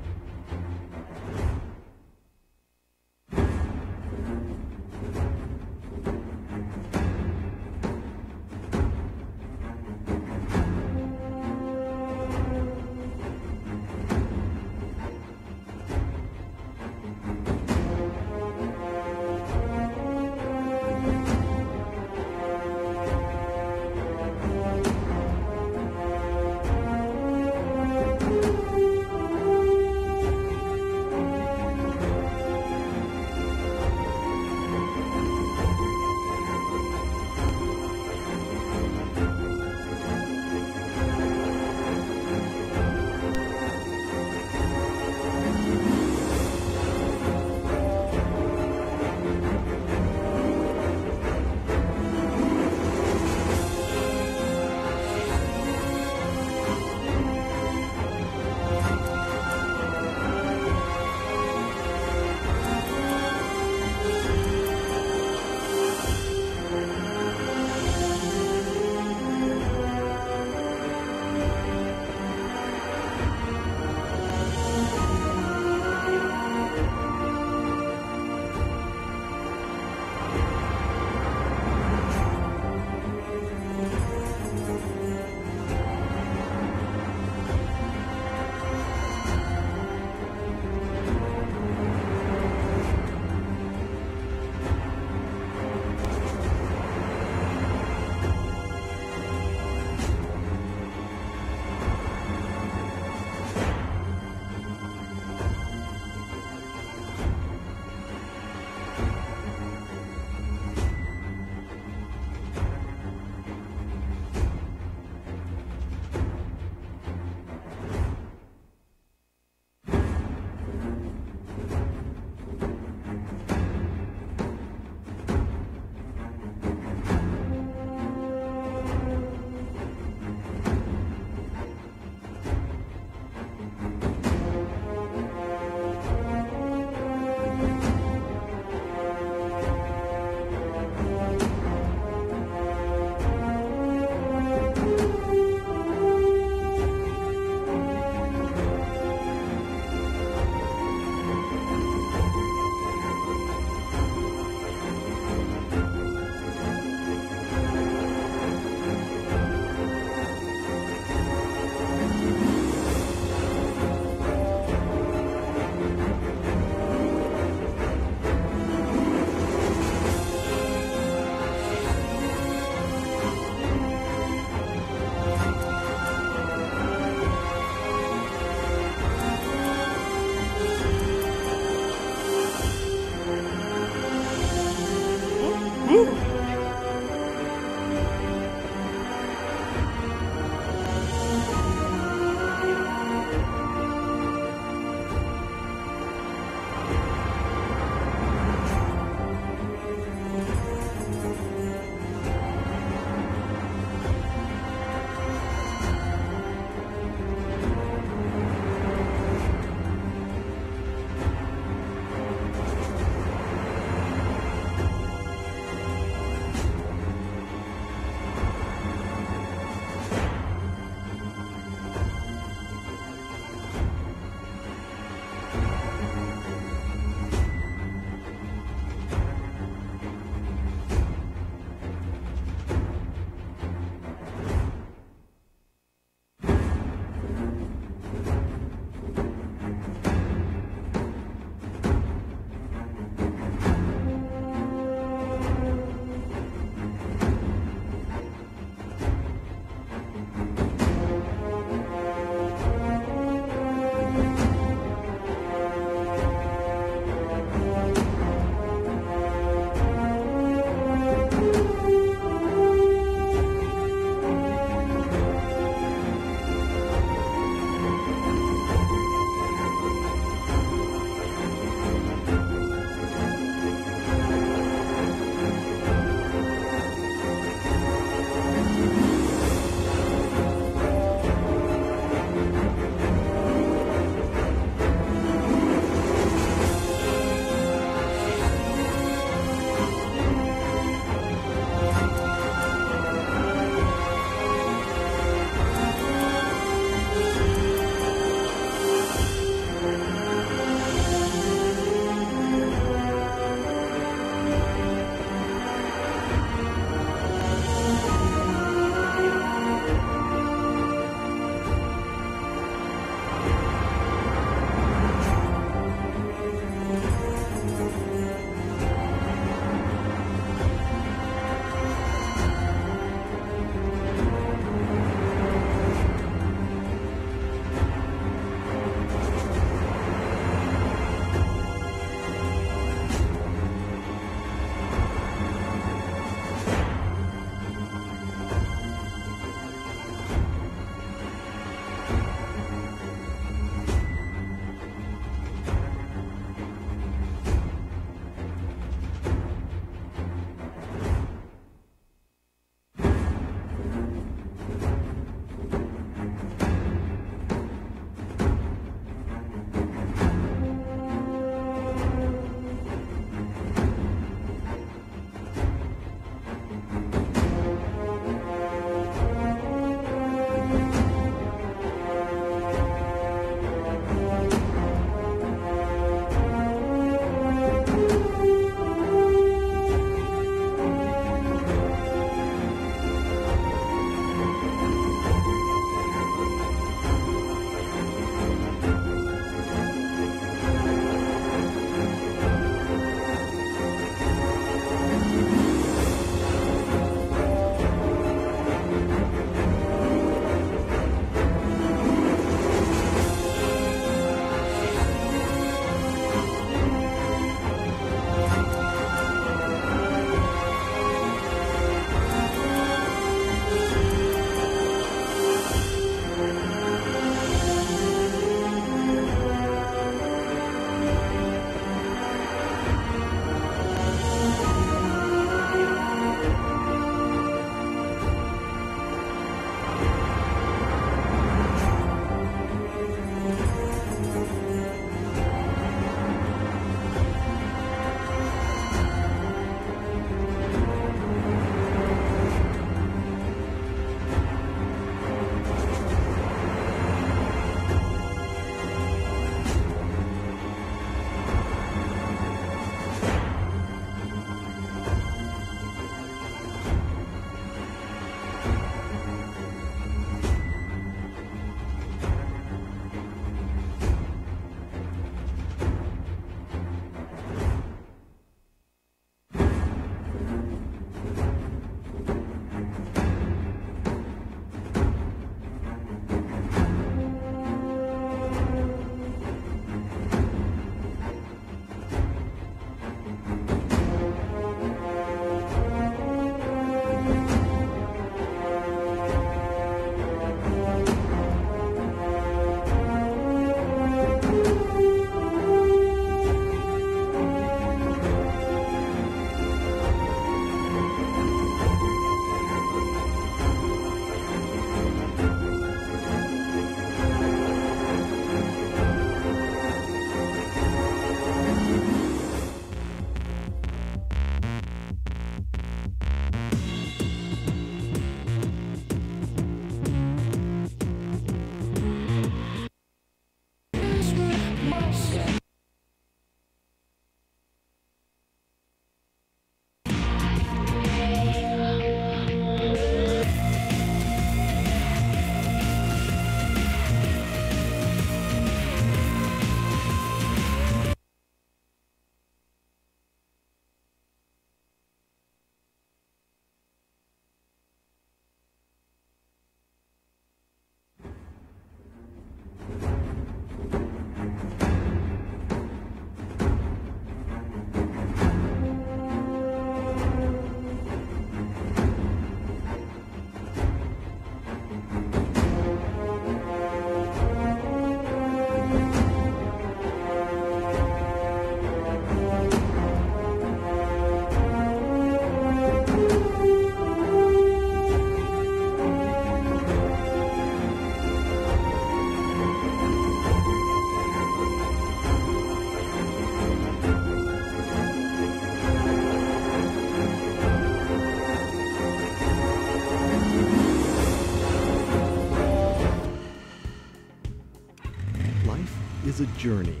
is a journey.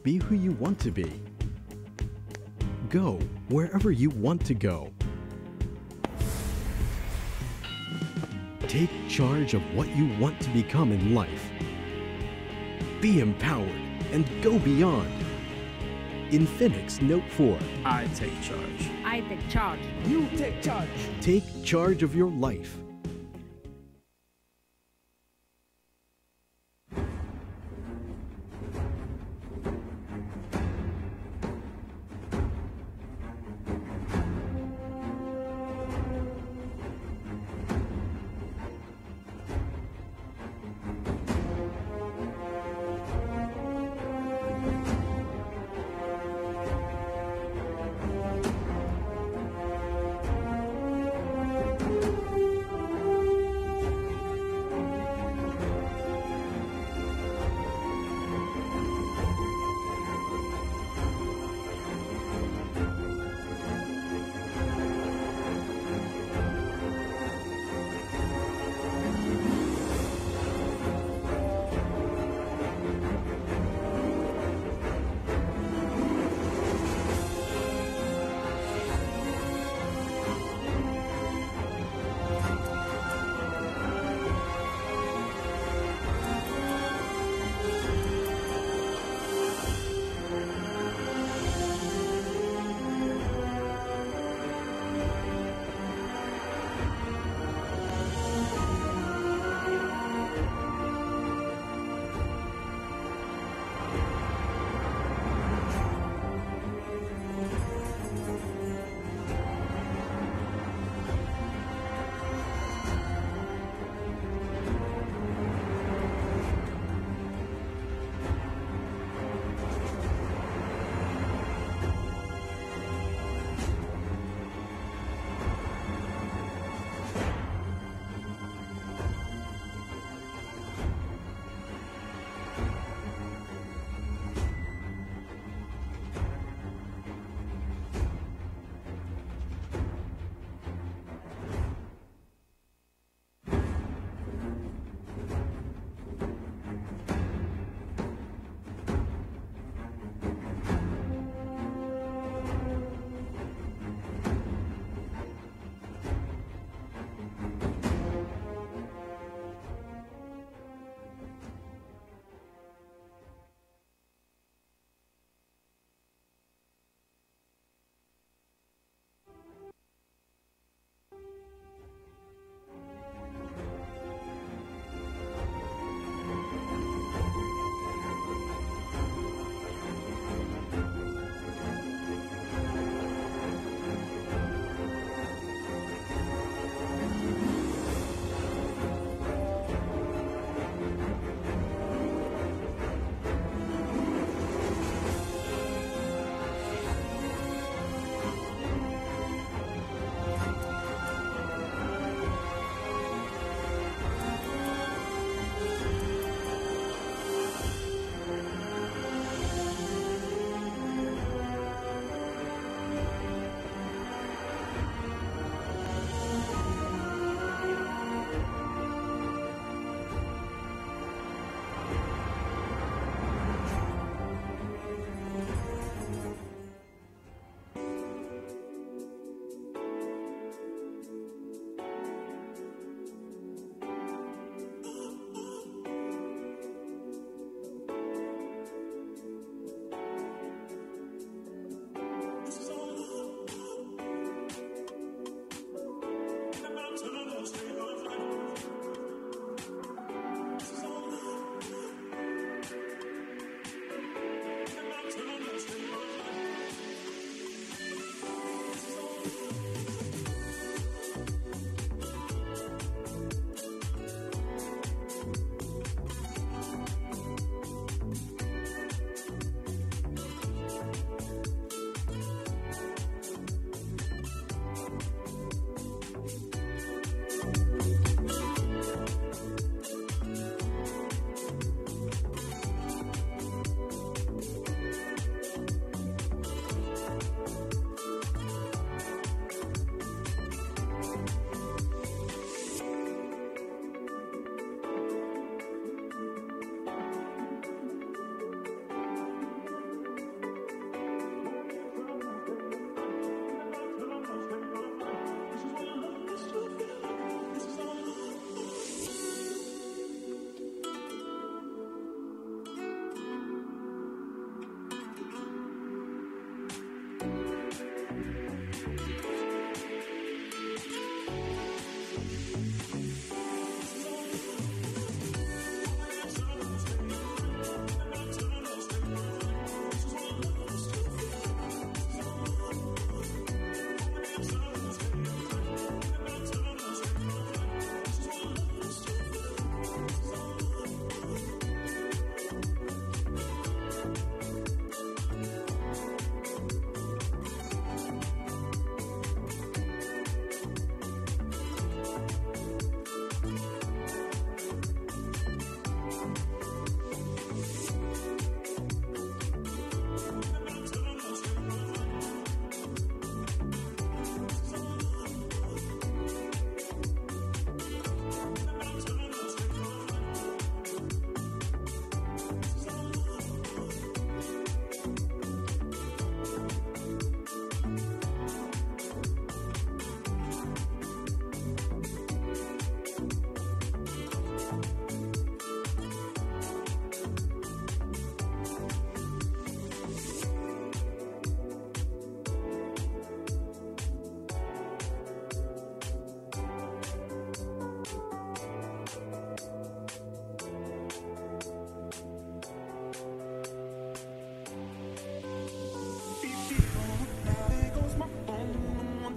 Be who you want to be. Go wherever you want to go. Take charge of what you want to become in life. Be empowered and go beyond. Infinix Note 4. I take charge. I take charge. You take charge. Take charge of your life.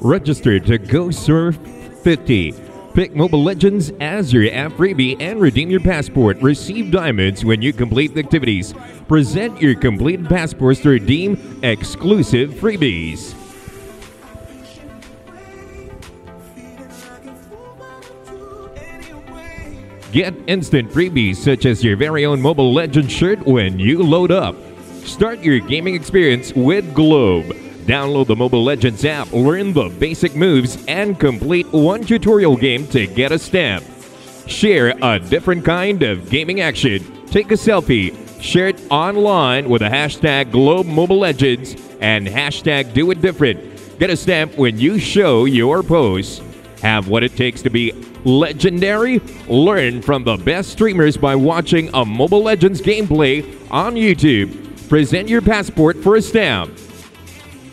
Register to Go Surf 50. Pick Mobile Legends as your app freebie and redeem your passport. Receive diamonds when you complete the activities. Present your completed passports to redeem exclusive freebies. Get instant freebies such as your very own Mobile Legends shirt when you load up. Start your gaming experience with Globe. Download the Mobile Legends app, learn the basic moves, and complete one tutorial game to get a stamp. Share a different kind of gaming action. Take a selfie, share it online with a hashtag Globe Mobile Legends and hashtag Do It Different. Get a stamp when you show your post. Have what it takes to be legendary? Learn from the best streamers by watching a Mobile Legends gameplay on YouTube. Present your passport for a stamp.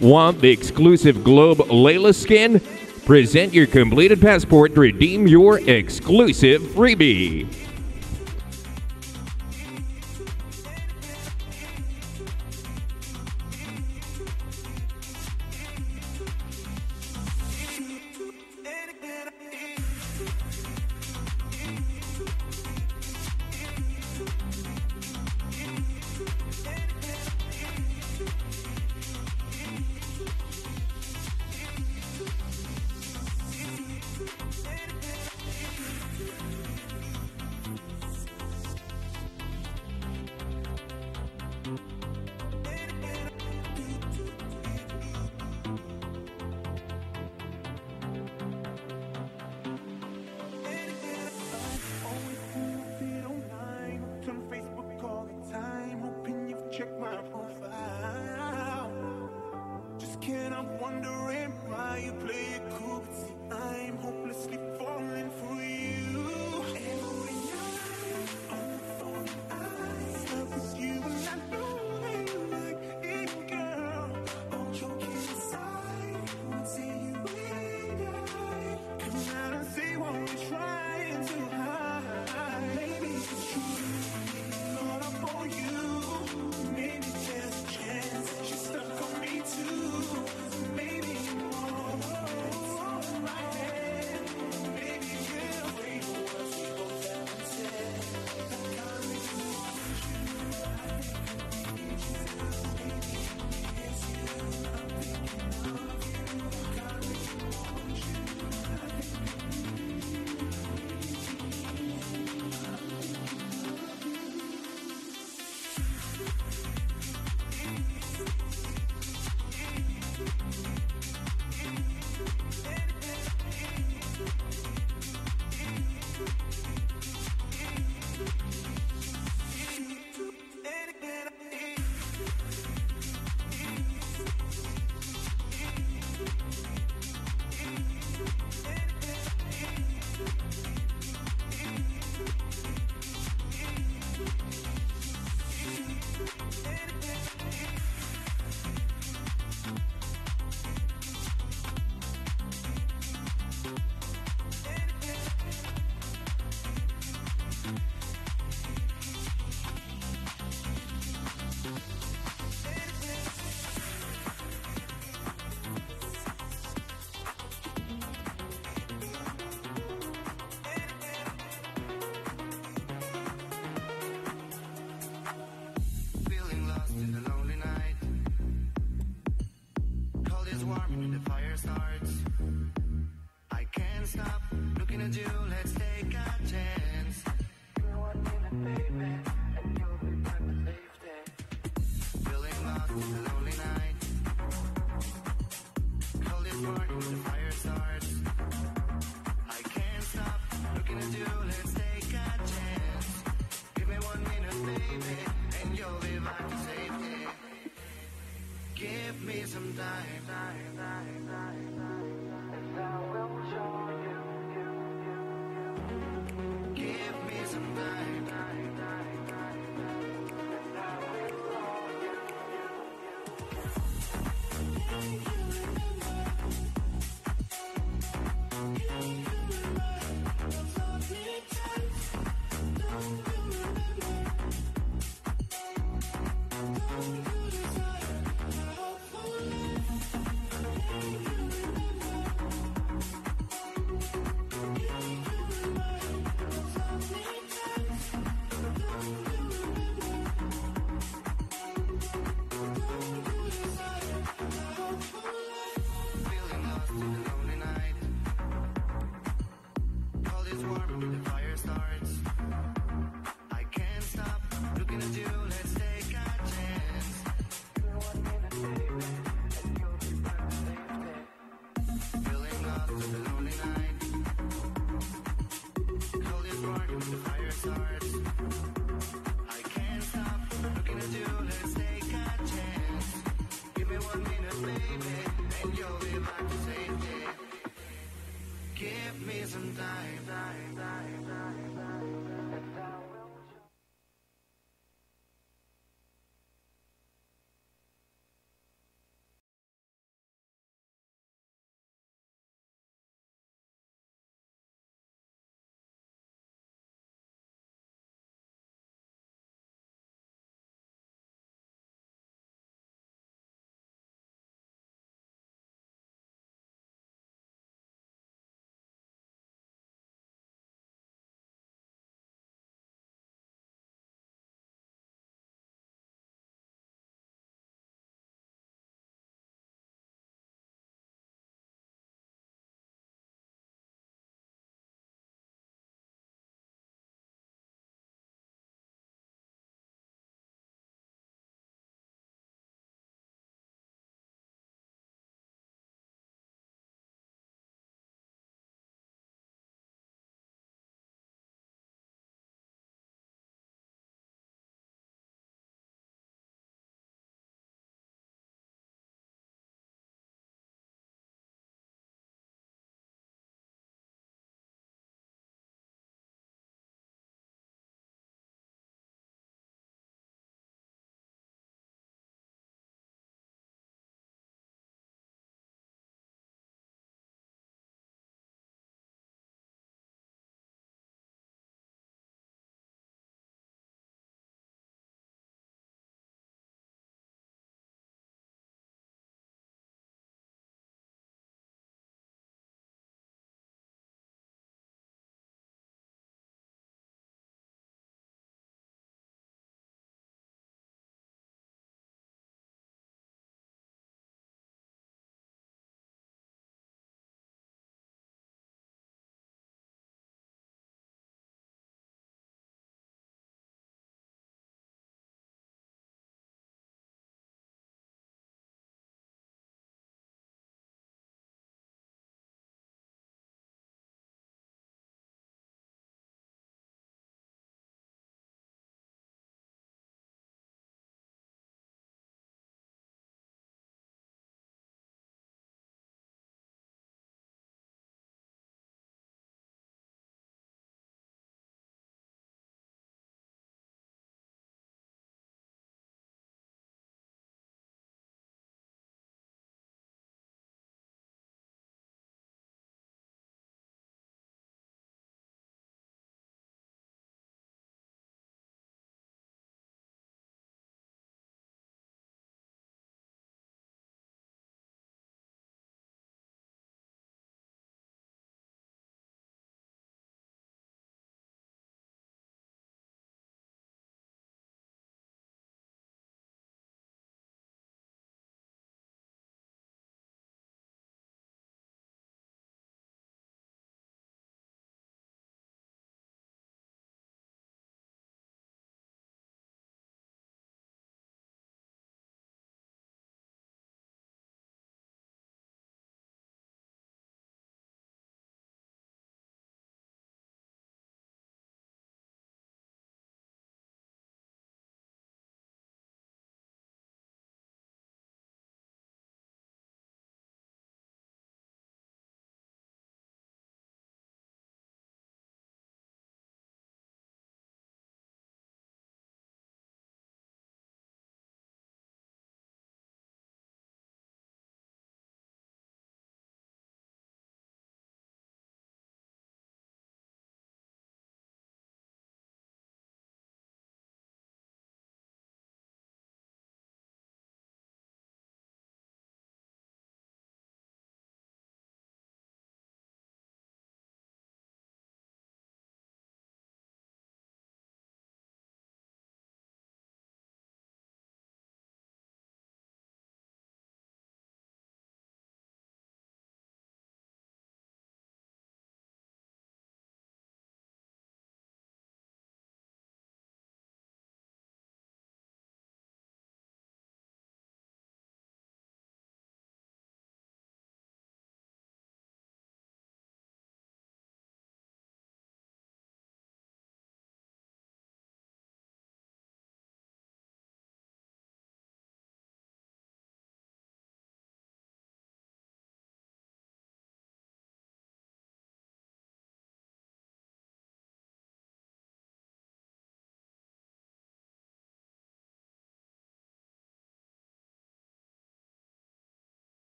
Want the exclusive Globe Layla skin? Present your completed passport to redeem your exclusive freebie. the fire starts. I can't stop looking at you, let's take a chance. Feeling lost in the lonely night. Hold your spark with the fire starts.